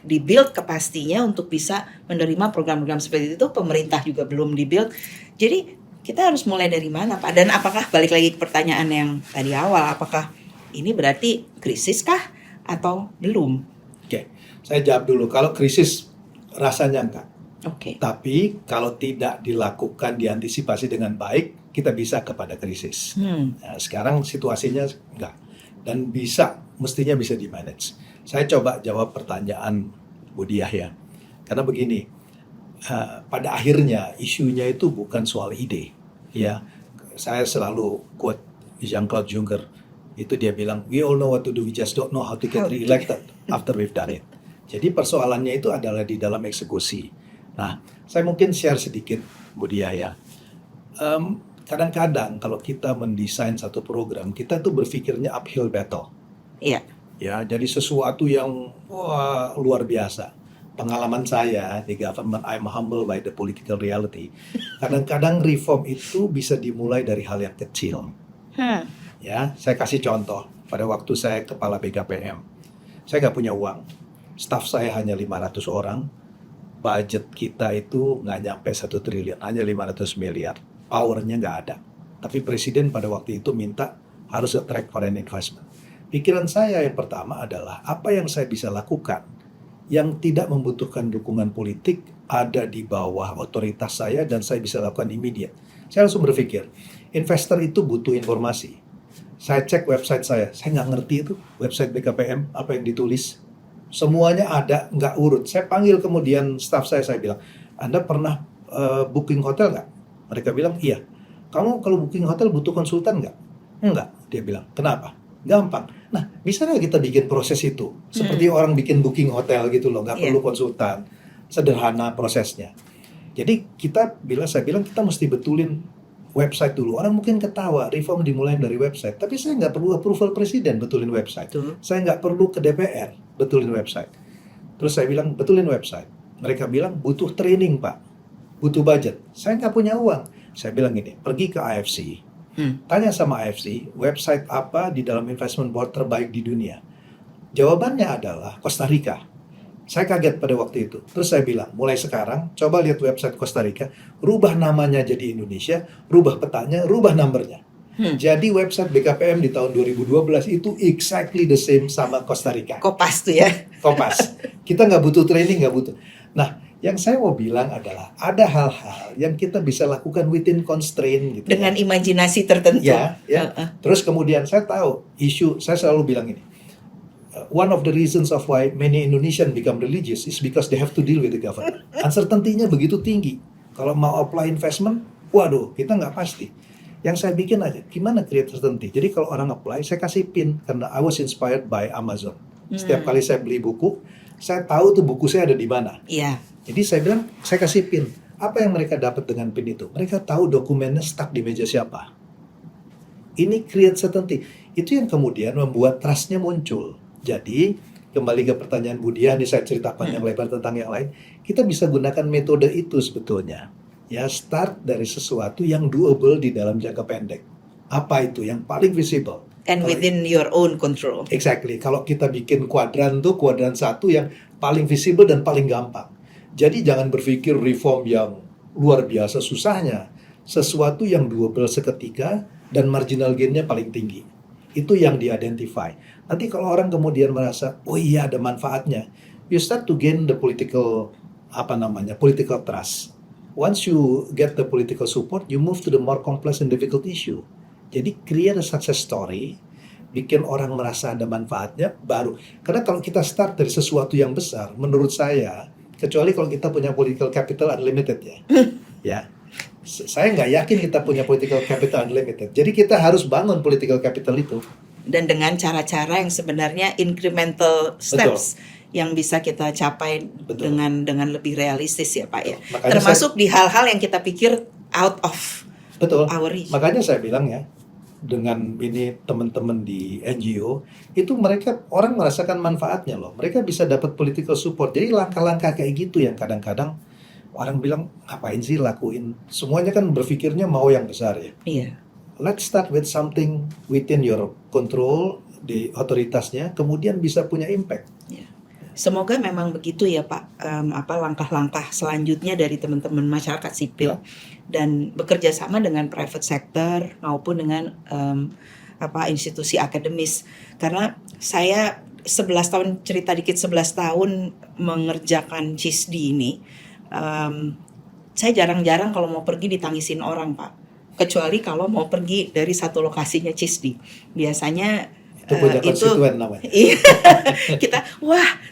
build kapasitinya untuk bisa menerima program-program seperti itu. Pemerintah juga belum di build. Jadi kita harus mulai dari mana, Pak? Dan apakah balik lagi ke pertanyaan yang tadi awal, apakah ini berarti krisis kah atau belum? Oke, saya jawab dulu. Kalau krisis rasanya enggak. Oke. Tapi kalau tidak dilakukan, diantisipasi dengan baik, kita bisa kepada krisis. Nah, sekarang situasinya enggak. Dan mestinya bisa di-manage. Saya coba jawab pertanyaan Bu Diah ya. Karena begini, pada akhirnya isunya itu bukan soal ide. Ya, saya selalu quote Jean-Claude Juncker. Itu dia bilang, we all know what to do, we just don't know how to get re-elected after we've done it. Jadi persoalannya itu adalah di dalam eksekusi. Nah, saya mungkin share sedikit, Bu Diah ya. Kadang-kadang kalau kita mendesain satu program, kita tuh berpikirnya uphill battle. Iya. Ya, jadi sesuatu yang luar biasa. Pengalaman saya di government, I'm humble by the political reality. Kadang-kadang reform itu bisa dimulai dari hal yang kecil. Ya, saya kasih contoh. Pada waktu saya kepala BKPM, saya nggak punya uang. Staff saya hanya 500 orang. Budget kita itu nggak nyampe 1 triliun, hanya 500 miliar. Powernya nggak ada. Tapi presiden pada waktu itu minta harus attract foreign investment. Pikiran saya yang pertama adalah apa yang saya bisa lakukan yang tidak membutuhkan dukungan politik ada di bawah otoritas saya dan saya bisa lakukan immediate. Saya langsung berpikir, investor itu butuh informasi. Saya cek website saya nggak ngerti itu website BKPM apa yang ditulis. Semuanya ada, nggak urut. Saya panggil kemudian staff saya bilang, Anda pernah booking hotel nggak? Mereka bilang, iya. Kamu kalau booking hotel butuh konsultan nggak? Enggak, dia bilang. Kenapa? Gampang. Nah, bisa nggak kita bikin proses itu? Seperti orang bikin booking hotel gitu loh, nggak perlu konsultan. Sederhana prosesnya. Jadi saya bilang kita mesti betulin website dulu. Orang mungkin ketawa, reform dimulai dari website. Tapi saya nggak perlu approval presiden betulin website. Saya nggak perlu ke DPR betulin website. Terus saya bilang, betulin website. Mereka bilang, butuh training, Pak. Butuh budget. Saya nggak punya uang. Saya bilang gini, pergi ke AFC. Tanya sama AFC, website apa di dalam investment board terbaik di dunia? Jawabannya adalah Costa Rica. Saya kaget pada waktu itu. Terus saya bilang, mulai sekarang, coba lihat website Costa Rica, rubah namanya jadi Indonesia, rubah petanya, rubah numbernya. Jadi website BKPM di tahun 2012 itu exactly the same sama Costa Rica. Kopas tuh ya. Kopas. Kita nggak butuh training, nggak butuh. Nah, yang saya mau bilang adalah ada hal-hal yang kita bisa lakukan within constraint gitu. Dengan imajinasi tertentu. Ya. Terus kemudian saya tahu saya selalu bilang ini. One of the reasons of why many Indonesian become religious is because they have to deal with the government. Uncertainty-nya begitu tinggi. Kalau mau apply investment, waduh, kita nggak pasti. Yang saya bikin aja, gimana create certainty. Jadi kalau orang apply, saya kasih pin karena I was inspired by Amazon. Setiap kali saya beli buku, saya tahu tuh buku saya ada di mana. Iya. Jadi saya bilang, saya kasih pin. Apa yang mereka dapat dengan pin itu? Mereka tahu dokumennya stuck di meja siapa. Ini create certainty. Itu yang kemudian membuat trust-nya muncul. Jadi, kembali ke pertanyaan Budia, ini saya cerita panjang lebar tentang yang lain. Kita bisa gunakan metode itu sebetulnya. Ya, start dari sesuatu yang doable di dalam jangka pendek. Apa itu? Yang paling visible. And within your own control. Exactly. Kalau kita bikin kuadran tuh, kuadran satu yang paling visible dan paling gampang. Jadi jangan berpikir reform yang luar biasa susahnya. Sesuatu yang doable seketika dan marginal gain-nya paling tinggi. Itu yang di-identify. Nanti kalau orang kemudian merasa, oh iya ada manfaatnya. You start to gain the political trust. Once you get the political support, you move to the more complex and difficult issue. Jadi create a success story, bikin orang merasa ada manfaatnya, baru. Karena kalau kita start dari sesuatu yang besar, menurut saya, kecuali kalau kita punya political capital unlimited ya. Saya nggak yakin kita punya political capital unlimited. Jadi kita harus bangun political capital itu. Dan dengan cara-cara yang sebenarnya incremental steps. Betul. Yang bisa kita capai dengan lebih realistis ya Pak ya. Makanya termasuk di hal-hal yang kita pikir out of our reach. Makanya saya bilang ya, dengan ini teman-teman di NGO itu orang merasakan manfaatnya loh. Mereka bisa dapat political support. Jadi langkah-langkah kayak gitu yang kadang-kadang orang bilang ngapain sih lakuin? Semuanya kan berpikirnya mau yang besar ya. Iya. Let's start with something within your control di otoritasnya, kemudian bisa punya impact. Iya. Semoga memang begitu ya Pak, langkah-langkah selanjutnya dari teman-teman masyarakat sipil dan bekerja sama dengan private sector maupun dengan institusi akademis. Karena saya 11 tahun mengerjakan CISD ini, saya jarang-jarang kalau mau pergi ditangisin orang Pak. Kecuali kalau mau pergi dari satu lokasinya CISD. Biasanya itu punya konstituen namanya. Kita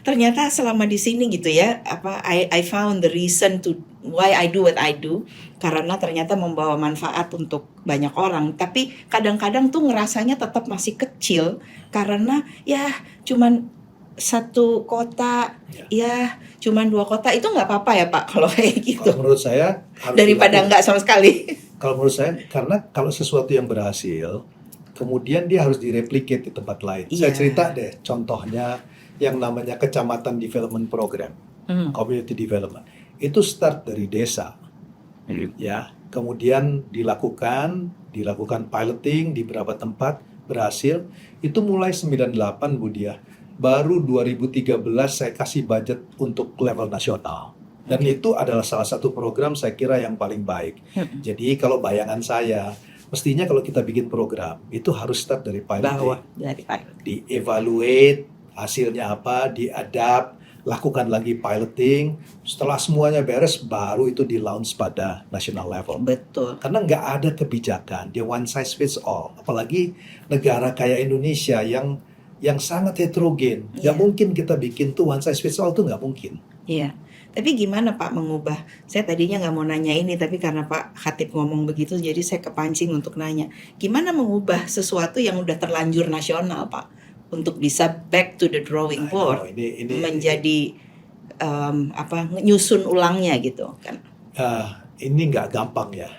ternyata selama di sini gitu ya, I found the reason to why I do what I do, karena ternyata membawa manfaat untuk banyak orang. Tapi kadang-kadang tuh ngerasanya tetap masih kecil karena ya cuman satu kota, ya cuman 2 kota, itu nggak apa-apa ya Pak kalau kayak gitu. Kalau menurut saya daripada nggak sama sekali. Kalau menurut saya, karena kalau sesuatu yang berhasil, kemudian dia harus direplicate di tempat lain. Saya cerita deh, contohnya yang namanya Kecamatan Development Program, Community Development. Itu start dari desa, ya. Kemudian dilakukan piloting di beberapa tempat, berhasil. Itu mulai 98 Budia. Baru 2013 saya kasih budget untuk level nasional. Dan itu adalah salah satu program saya kira yang paling baik. Jadi kalau bayangan saya, mestinya kalau kita bikin program, itu harus start dari piloting. Di-evaluate, hasilnya apa, di-adapt, lakukan lagi piloting. Setelah semuanya beres, baru itu di-launch pada national level. Betul. Karena nggak ada kebijakan, dia one size fits all. Apalagi negara kayak Indonesia yang sangat heterogen. Nggak mungkin kita bikin tuh one size fits all, tuh nggak mungkin. Iya. Tapi gimana Pak mengubah? Saya tadinya nggak mau nanya ini, tapi karena Pak Khatib ngomong begitu, jadi saya kepancing untuk nanya. Gimana mengubah sesuatu yang udah terlanjur nasional Pak, untuk bisa back to the drawing board, menjadi nyusun ulangnya gitu kan? Ini nggak gampang ya.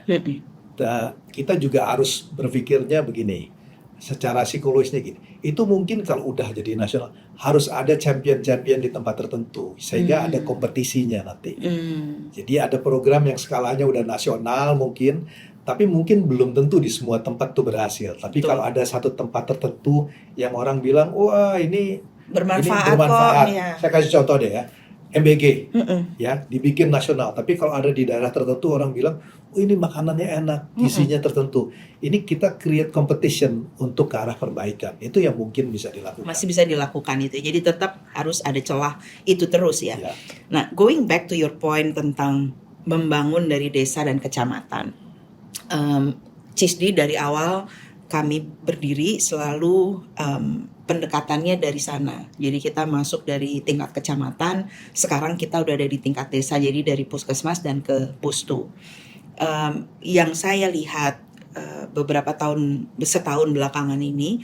Kita juga harus berpikirnya begini, secara psikologisnya gini. Itu mungkin kalau udah jadi nasional harus ada champion-champion di tempat tertentu sehingga ada kompetisinya nanti. Jadi ada program yang skalanya udah nasional mungkin, tapi mungkin belum tentu di semua tempat tuh berhasil. Tapi kalau ada satu tempat tertentu yang orang bilang, wah ini bermanfaat. Kok, ya. Saya kasih contoh deh ya. MBG, Mm-mm. ya, dibikin nasional. Tapi kalau ada di daerah tertentu orang bilang, oh ini makanannya enak, gizinya tertentu. Ini kita create competition untuk ke arah perbaikan. Itu yang mungkin bisa dilakukan. Masih bisa dilakukan itu. Jadi tetap harus ada celah itu terus ya. Ya. Nah, going back to your point tentang membangun dari desa dan kecamatan. CISDI dari awal kami berdiri selalu pendekatannya dari sana. Jadi kita masuk dari tingkat kecamatan, sekarang kita udah ada di tingkat desa, jadi dari puskesmas dan ke pustu. Yang saya lihat beberapa setahun belakangan ini,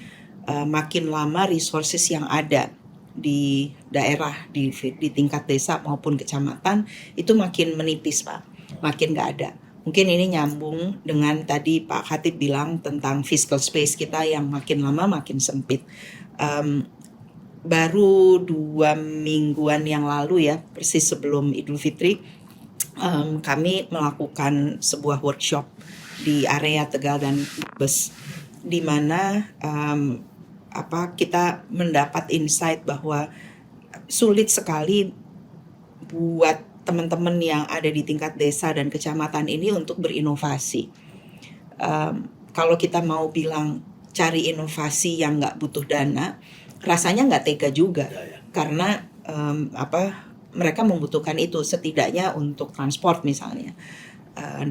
makin lama resources yang ada di daerah, di tingkat desa maupun kecamatan itu makin menipis, Pak, makin nggak ada. Mungkin ini nyambung dengan tadi Pak Khatib bilang tentang fiscal space kita yang makin lama makin sempit. Baru 2 mingguan yang lalu ya, persis sebelum Idul Fitri, kami melakukan sebuah workshop di area Tegal dan Brebes, di mana kita mendapat insight bahwa sulit sekali buat teman-teman yang ada di tingkat desa dan kecamatan ini untuk berinovasi. Kalau kita mau bilang cari inovasi yang nggak butuh dana, rasanya nggak tega juga, karena mereka membutuhkan itu setidaknya untuk transport misalnya,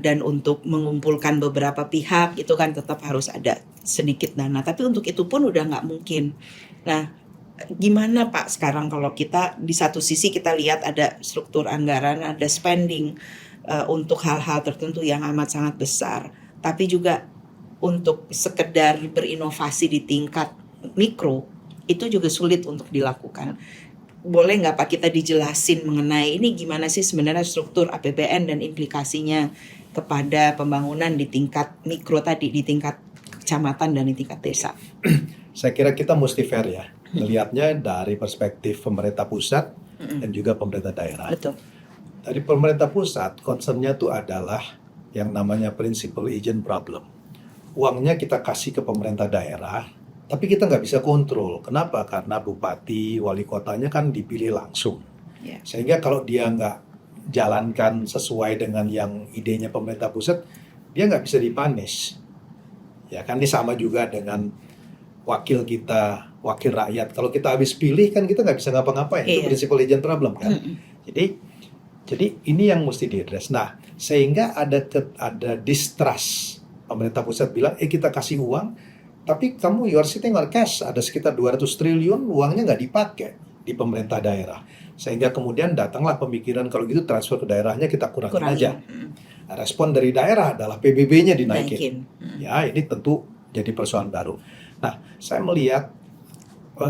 dan untuk mengumpulkan beberapa pihak itu kan tetap harus ada sedikit dana. Tapi untuk itu pun udah nggak mungkin. Nah, gimana Pak sekarang kalau kita di satu sisi kita lihat ada struktur anggaran, ada spending untuk hal-hal tertentu yang amat sangat besar, tapi juga untuk sekedar berinovasi di tingkat mikro itu juga sulit untuk dilakukan. Boleh nggak Pak kita dijelasin mengenai ini gimana sih sebenarnya struktur APBN dan implikasinya kepada pembangunan di tingkat mikro tadi, di tingkat kecamatan dan di tingkat desa? Saya kira kita mesti fair ya, melihatnya dari perspektif pemerintah pusat dan juga pemerintah daerah. Betul. Dari pemerintah pusat, concernnya itu adalah yang namanya principal agent problem. Uangnya kita kasih ke pemerintah daerah, tapi kita nggak bisa kontrol. Kenapa? Karena bupati, wali kotanya kan dipilih langsung. Yeah. Sehingga kalau dia nggak jalankan sesuai dengan yang idenya pemerintah pusat, dia nggak bisa dipunish. Ya kan, ini sama juga dengan wakil kita, wakil rakyat. Kalau kita habis pilih kan kita nggak bisa ngapa-ngapain. Itu principal agent problem kan. Jadi ini yang mesti diadres. Nah, sehingga ada distrust. Pemerintah pusat bilang, kita kasih uang, tapi kamu you are sitting on cash, ada sekitar 200 triliun, uangnya nggak dipakai di pemerintah daerah. Sehingga kemudian datanglah pemikiran kalau gitu transfer ke daerahnya kita kurangin aja. Nah, respon dari daerah adalah PBB-nya dinaikin. Ya, ini tentu jadi persoalan baru. Nah, saya melihat,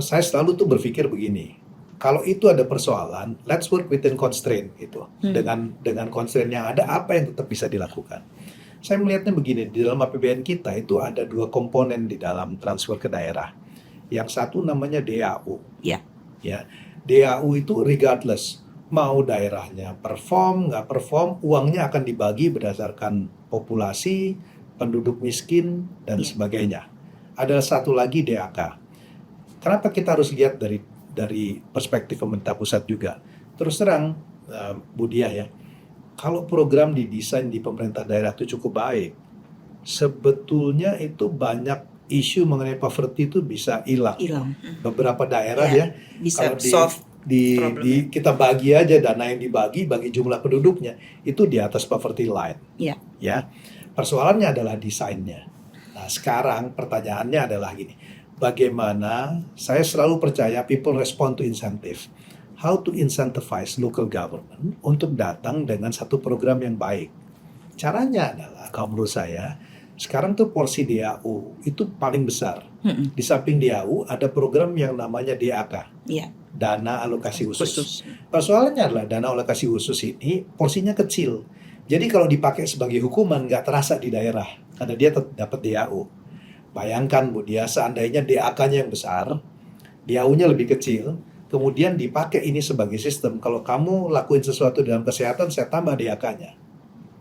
saya selalu tuh berpikir begini, kalau itu ada persoalan, let's work within constraint gitu. Dengan constraint yang ada, apa yang tetap bisa dilakukan? Saya melihatnya begini, di dalam APBN kita itu ada 2 komponen di dalam transfer ke daerah. Yang satu namanya DAU. Ya. Ya, DAU itu regardless, mau daerahnya perform, nggak perform, uangnya akan dibagi berdasarkan populasi, penduduk miskin, dan sebagainya. Ada satu lagi DAK. Kenapa kita harus lihat dari perspektif pemerintah pusat juga? Terus terang, Bu Diah ya, kalau program didesain di pemerintah daerah itu cukup baik, sebetulnya itu banyak isu mengenai poverty itu bisa hilang. Beberapa daerah ya bisa kalau kita bagi aja dana yang dibagi bagi jumlah penduduknya itu di atas poverty line. Ya. Persoalannya adalah desainnya. Nah, sekarang pertanyaannya adalah gini. Bagaimana saya selalu percaya people respond to incentive. How to incentivize local government untuk datang dengan satu program yang baik. Caranya adalah, kalau menurut saya, sekarang tuh porsi DAU itu paling besar. Di samping DAU ada program yang namanya DAK, dana alokasi khusus. Persoalannya adalah dana alokasi khusus ini porsinya kecil. Jadi kalau dipakai sebagai hukuman nggak terasa di daerah, karena dia dapat DAU. Bayangkan Bu Dia, seandainya DAK-nya yang besar, DAU-nya lebih kecil, kemudian dipakai ini sebagai sistem. Kalau kamu lakuin sesuatu dalam kesehatan, saya tambah DAK-nya.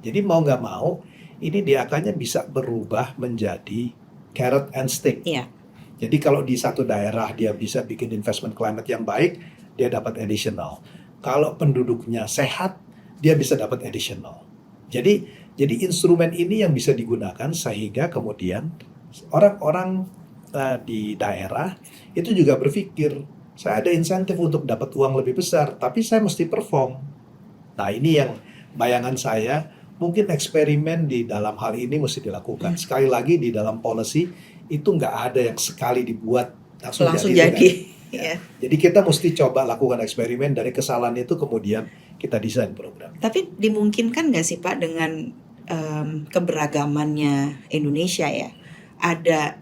Jadi mau nggak mau, ini DAK-nya bisa berubah menjadi carrot and stick. Jadi kalau di satu daerah dia bisa bikin investment climate yang baik, dia dapat additional. Kalau penduduknya sehat, dia bisa dapat additional. Jadi instrumen ini yang bisa digunakan sehingga kemudian orang-orang di daerah itu juga berpikir, saya ada insentif untuk dapat uang lebih besar, tapi saya mesti perform. Nah, ini yang bayangan saya, mungkin eksperimen di dalam hal ini mesti dilakukan. Sekali lagi, di dalam policy itu nggak ada yang sekali dibuat langsung jadi. Kan? Ya. Jadi kita mesti coba lakukan eksperimen, dari kesalahan itu kemudian kita desain program. Tapi dimungkinkan nggak sih Pak dengan keberagamannya Indonesia ya? Ada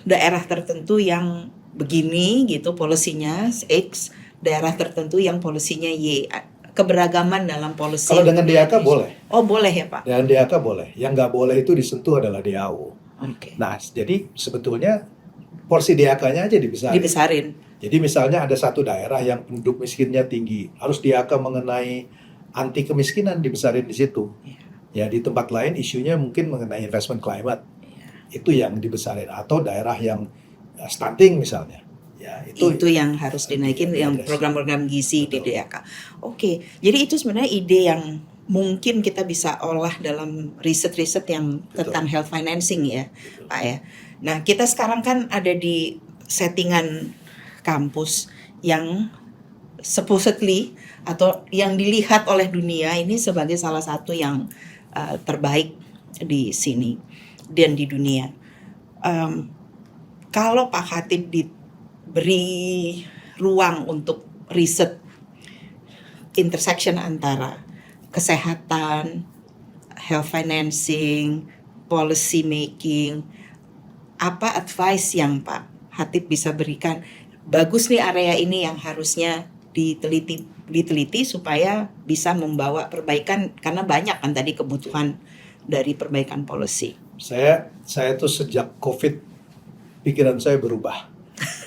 daerah tertentu yang begini gitu polisinya X, daerah tertentu yang polisinya Y. Keberagaman dalam polisi. Kalau dengan DAK boleh. Oh boleh ya Pak? Dengan DAK boleh. Yang nggak boleh itu disentuh adalah DAU. Okay. Nah, jadi sebetulnya porsi DAK-nya aja dibesarin. Jadi misalnya ada satu daerah yang penduduk miskinnya tinggi, harus DAK mengenai anti kemiskinan dibesarin di situ. Ya, di tempat lain isunya mungkin mengenai investment climate. Itu yang dibesarin, atau daerah yang stunting misalnya. Ya, itu yang harus dinaikin, yang program-program gizi di DAK. Oke, jadi itu sebenarnya ide yang mungkin kita bisa olah dalam riset-riset yang tentang health financing ya, Pak ya. Nah, kita sekarang kan ada di settingan kampus yang supposedly atau yang dilihat oleh dunia ini sebagai salah satu yang terbaik di sini dan di dunia. Kalau Pak Khatib diberi ruang untuk riset intersection antara kesehatan, health financing, policy making, apa advice yang Pak Khatib bisa berikan? Bagus nih area ini yang harusnya diteliti supaya bisa membawa perbaikan, karena banyak kan tadi kebutuhan dari perbaikan policy. Saya tuh sejak COVID pikiran saya berubah.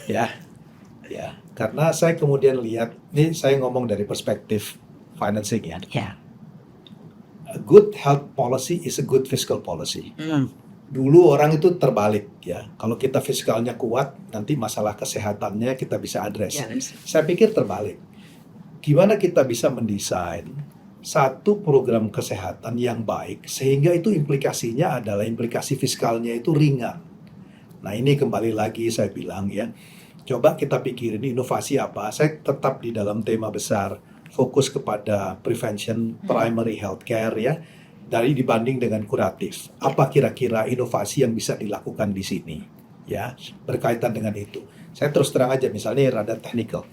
ya. Karena saya kemudian lihat, ini saya ngomong dari perspektif financing ya. Ya. A good health policy is a good fiscal policy. Dulu orang itu terbalik ya. Kalau kita fiskalnya kuat, nanti masalah kesehatannya kita bisa address. Saya pikir terbalik. Gimana kita bisa mendesain satu program kesehatan yang baik sehingga itu implikasinya adalah implikasi fiskalnya itu ringan. Nah, ini kembali lagi saya bilang ya. Coba kita pikirin inovasi apa. Saya tetap di dalam tema besar, fokus kepada prevention, primary healthcare ya, dari dibanding dengan kuratif. Apa kira-kira inovasi yang bisa dilakukan di sini ya, berkaitan dengan itu. Saya terus terang aja, misalnya rada technical.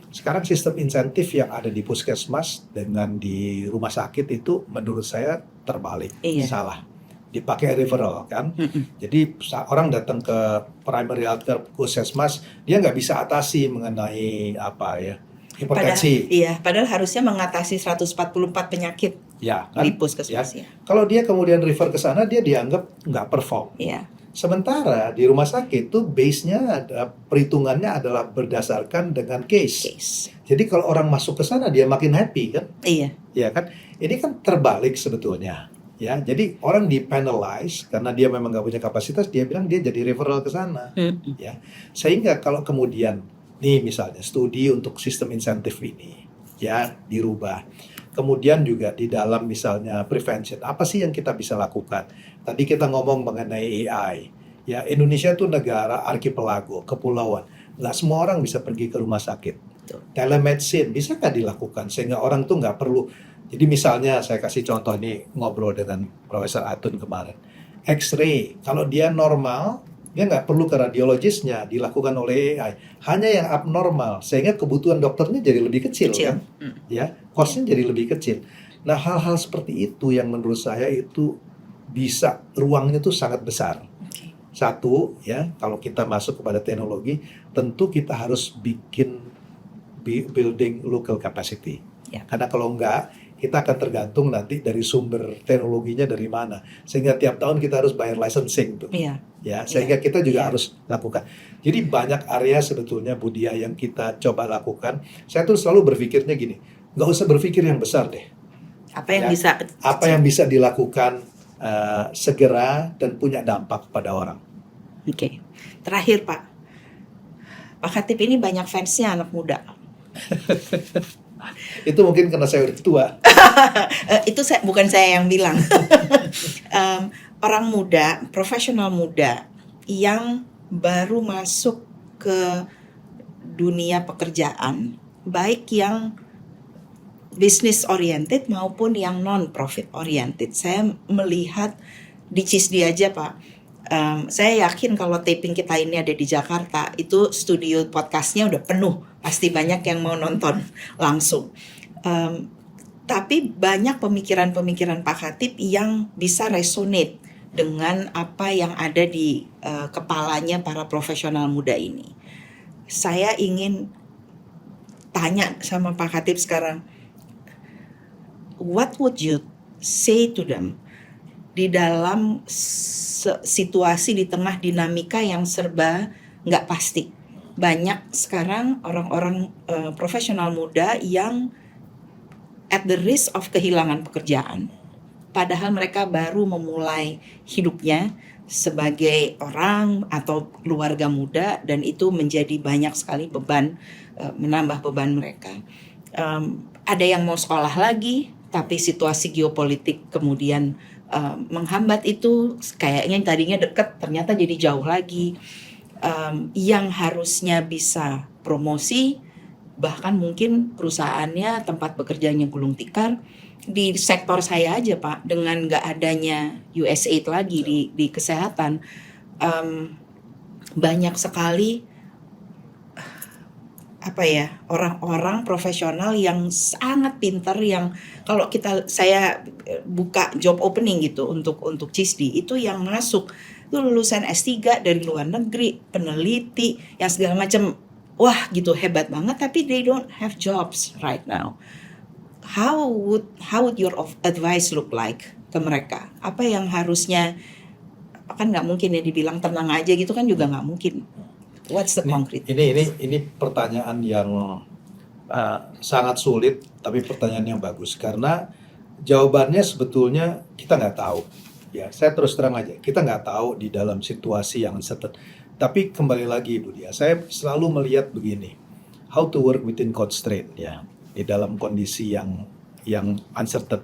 Sekarang sistem insentif yang ada di puskesmas dengan di rumah sakit itu menurut saya terbalik, salah. Dipakai referral kan. Jadi orang datang ke primary healthcare puskesmas, dia nggak bisa atasi mengenai apa ya, hipertensi. Padahal harusnya mengatasi 144 penyakit ya, kan? Di puskesmas ya. Kalau dia kemudian refer ke sana, dia dianggap nggak perform. Iya. Sementara di rumah sakit itu base-nya ada, perhitungannya adalah berdasarkan dengan case. Jadi kalau orang masuk ke sana dia makin happy kan? Iya. Ya kan? Ini kan terbalik sebetulnya. Ya, jadi orang di-penalize karena dia memang nggak punya kapasitas, dia bilang dia jadi referral ke sana. Ya. Sehingga kalau kemudian nih misalnya studi untuk sistem insentif ini ya dirubah. Kemudian juga di dalam misalnya prevention, apa sih yang kita bisa lakukan? Tadi kita ngomong mengenai AI. Ya, Indonesia itu negara arkipelago, kepulauan. Nggak semua orang bisa pergi ke rumah sakit. Telemedicine bisa nggak dilakukan sehingga orang tuh nggak perlu. Jadi misalnya saya kasih contoh ini, ngobrol dengan Profesor Atun kemarin. X-ray, kalau dia normal, dia nggak perlu ke radiologisnya, dilakukan oleh AI. Hanya yang abnormal, sehingga kebutuhan dokternya jadi lebih kecil. Kan? Ya, cost-nya jadi lebih kecil. Nah, hal-hal seperti itu yang menurut saya itu bisa, ruangnya itu sangat besar. Satu, ya, kalau kita masuk kepada teknologi, tentu kita harus bikin building local capacity. Karena kalau enggak, kita akan tergantung nanti dari sumber teknologinya dari mana. Sehingga tiap tahun kita harus bayar licensing tuh. Ya, sehingga kita juga harus lakukan. Jadi banyak area sebetulnya Budia yang kita coba lakukan. Saya tuh selalu berpikirnya gini, nggak usah berpikir yang besar deh. Apa yang bisa dilakukan segera dan punya dampak pada orang. Oke. Terakhir Pak Khatib ini banyak fansnya anak muda. Itu mungkin karena saya udah tua. Itu bukan saya yang bilang. Orang muda, profesional muda yang baru masuk ke dunia pekerjaan, baik yang business oriented maupun yang non profit oriented. Saya melihat di CISDI aja Pak. Saya yakin kalau taping kita ini ada di Jakarta, itu studio podcastnya udah penuh, pasti banyak yang mau nonton langsung. Tapi banyak pemikiran-pemikiran Pak Khatib yang bisa resonate dengan apa yang ada di kepalanya para profesional muda ini. Saya ingin tanya sama Pak Khatib sekarang, what would you say to them di dalam situasi di tengah dinamika yang serba nggak pasti? Banyak sekarang orang-orang profesional muda yang at the risk of kehilangan pekerjaan, padahal mereka baru memulai hidupnya sebagai orang atau keluarga muda, dan itu menjadi banyak sekali beban, menambah beban mereka. Ada yang mau sekolah lagi, tapi situasi geopolitik kemudian menghambat itu. Kayaknya tadinya dekat, ternyata jadi jauh lagi. Yang harusnya bisa promosi, bahkan mungkin perusahaannya, tempat bekerjanya gulung tikar. Di sektor saya aja Pak, dengan nggak adanya USAID lagi di kesehatan, banyak sekali orang-orang profesional yang sangat pintar, yang kalau saya buka job opening gitu untuk CISDI, itu yang masuk itu lulusan S3 dari luar negeri, peneliti yang segala macam, wah gitu, hebat banget, tapi they don't have jobs right now. How would your advice look like ke mereka? Apa yang harusnya, kan nggak mungkin ya dibilang tenang aja gitu kan, juga nggak mungkin. What's the concrete? Ini pertanyaan yang sangat sulit, tapi pertanyaan yang bagus, karena jawabannya sebetulnya kita nggak tahu. Ya, saya terus terang aja, kita nggak tahu di dalam situasi yang uncertain. Tapi kembali lagi Ibu Dia, saya selalu melihat begini, how to work within constraint, ya, di dalam kondisi yang uncertain.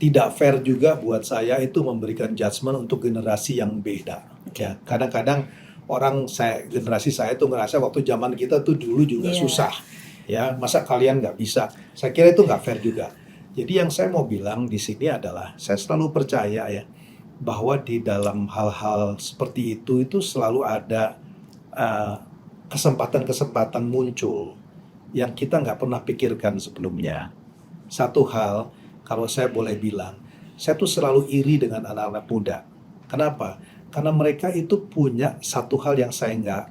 Tidak fair juga buat saya itu memberikan judgement untuk generasi yang beda. Ya, kadang-kadang generasi saya tuh ngerasa waktu zaman kita tuh dulu juga susah, ya, masa kalian nggak bisa? Saya kira itu nggak fair juga. Jadi yang saya mau bilang di sini adalah, saya selalu percaya ya, bahwa di dalam hal-hal seperti itu selalu ada kesempatan-kesempatan muncul yang kita nggak pernah pikirkan sebelumnya. Satu hal, kalau saya boleh bilang, saya tuh selalu iri dengan anak-anak muda. Kenapa? Karena mereka itu punya satu hal yang saya nggak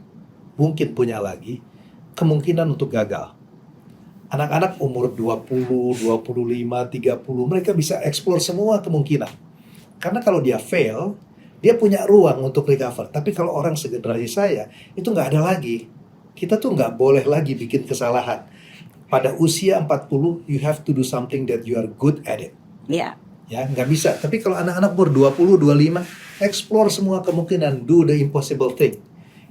mungkin punya lagi, kemungkinan untuk gagal. Anak-anak umur 20, 25, 30, mereka bisa explore semua kemungkinan. Karena kalau dia fail, dia punya ruang untuk recover. Tapi kalau orang segenerasi saya, itu nggak ada lagi. Kita tuh nggak boleh lagi bikin kesalahan. Pada usia 40, you have to do something that you are good at it. Iya. Ya, nggak bisa. Tapi kalau anak-anak umur 20, 25, explore semua kemungkinan, do the impossible thing.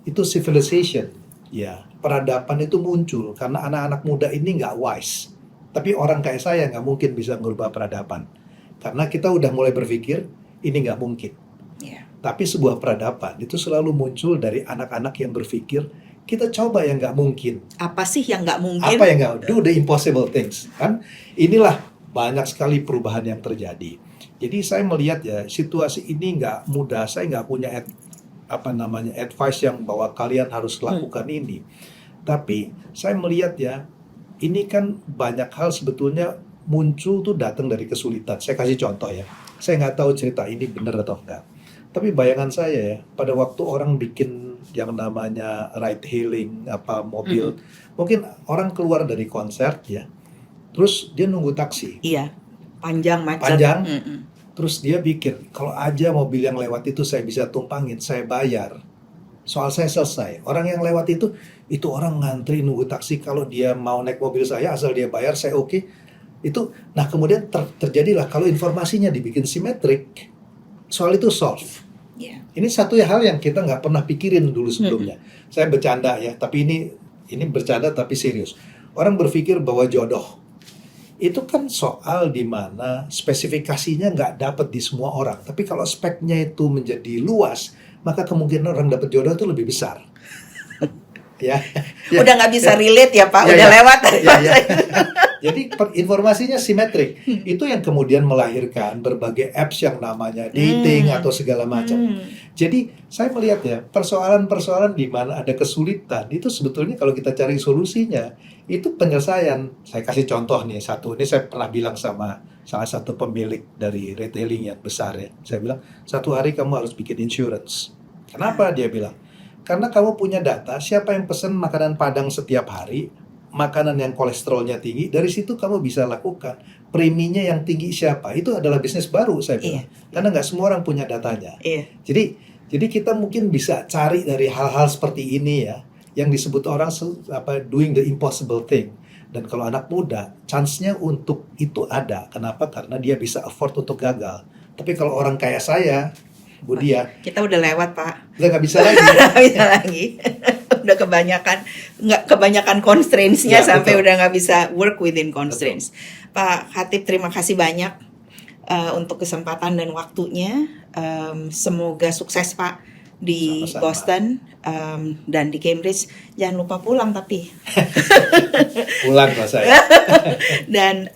Itu civilization. Ya, peradaban itu muncul karena anak-anak muda ini nggak wise. Tapi orang kayak saya nggak mungkin bisa merubah peradaban. Karena kita udah mulai berpikir, ini nggak mungkin. Yeah. Tapi sebuah peradaban itu selalu muncul dari anak-anak yang berpikir, kita coba yang nggak mungkin. Apa sih yang nggak mungkin? Apa yang nggak, do the impossible things. Kan? Inilah banyak sekali perubahan yang terjadi. Jadi saya melihat ya, situasi ini nggak mudah. Saya nggak punya advice yang bahwa kalian harus lakukan ini. Tapi saya melihat ya, ini kan banyak hal sebetulnya muncul tuh datang dari kesulitan. Saya kasih contoh ya. Saya nggak tahu cerita ini benar atau enggak. Tapi bayangan saya ya, pada waktu orang bikin yang namanya ride hailing, mobil, mungkin orang keluar dari konser ya, terus dia nunggu taksi. Iya, panjang macet. Panjang. Terus dia pikir, kalau aja mobil yang lewat itu saya bisa tumpangin, saya bayar. Soal saya selesai. Orang yang lewat itu orang ngantri nunggu taksi. Kalau dia mau naik mobil saya, asal dia bayar, saya oke. Itu, nah kemudian terjadilah kalau informasinya dibikin simetrik, soal itu solve. Yeah. Ini satu hal yang kita nggak pernah pikirin dulu sebelumnya. Saya bercanda ya, tapi ini bercanda tapi serius. Orang berpikir bahwa jodoh, itu kan soal di mana spesifikasinya nggak dapat di semua orang. Tapi kalau speknya itu menjadi luas, maka kemungkinan orang dapat jodoh itu lebih besar. Ya, Udah nggak bisa relate ya Pak, Ya, udah ya. lewat. Ya. Jadi informasinya simetrik. Itu yang kemudian melahirkan berbagai apps yang namanya dating atau segala macam. Jadi saya melihat ya, persoalan-persoalan di mana ada kesulitan itu sebetulnya kalau kita cari solusinya itu penyelesaian. Saya kasih contoh nih satu. Ini saya pernah bilang sama salah satu pemilik dari retailing yang besar ya. Saya bilang, satu hari kamu harus bikin insurance. Kenapa? Dia bilang, karena kamu punya data siapa yang pesen makanan Padang setiap hari, makanan yang kolesterolnya tinggi, dari situ kamu bisa lakukan. Preminya yang tinggi siapa? Itu adalah bisnis baru saya bilang. Karena nggak semua orang punya datanya. Iya. Jadi kita mungkin bisa cari dari hal-hal seperti ini ya, yang disebut orang doing the impossible thing. Dan kalau anak muda, chance-nya untuk itu ada. Kenapa? Karena dia bisa afford untuk gagal. Tapi kalau orang kayak saya, Bu Dia, Kita udah lewat Pak. udah nggak bisa lagi. Nggak bisa lagi. Udah kebanyakan constraints-nya Ya, sampai betul. udah nggak bisa work within constraints. Pak Khatib, terima kasih banyak untuk kesempatan dan waktunya. Semoga sukses Pak di Sama-sama. Boston dan di Cambridge. Jangan lupa pulang tapi. Pulang lah saya. Dan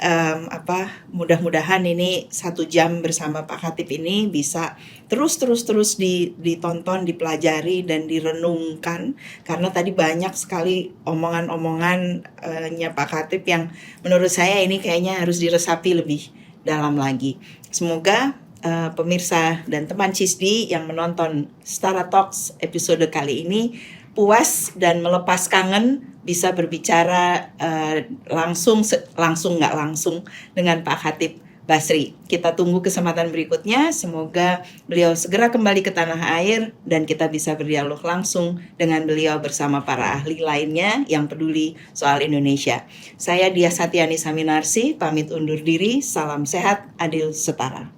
mudah-mudahan ini 1 jam bersama Pak Khatib ini bisa terus ditonton, dipelajari dan direnungkan, karena tadi banyak sekali omongan-omongannya Pak Khatib yang menurut saya ini kayaknya harus diresapi lebih dalam lagi. Semoga pemirsa dan teman CISDI yang menonton Setara Talks episode kali ini puas dan melepas kangen, bisa berbicara langsung nggak langsung dengan Pak Khatib Basri. Kita tunggu kesempatan berikutnya. Semoga beliau segera kembali ke tanah air dan kita bisa berdialog langsung dengan beliau bersama para ahli lainnya yang peduli soal Indonesia. Saya Dia Satyani Saminarsi, pamit undur diri. Salam sehat, adil, setara.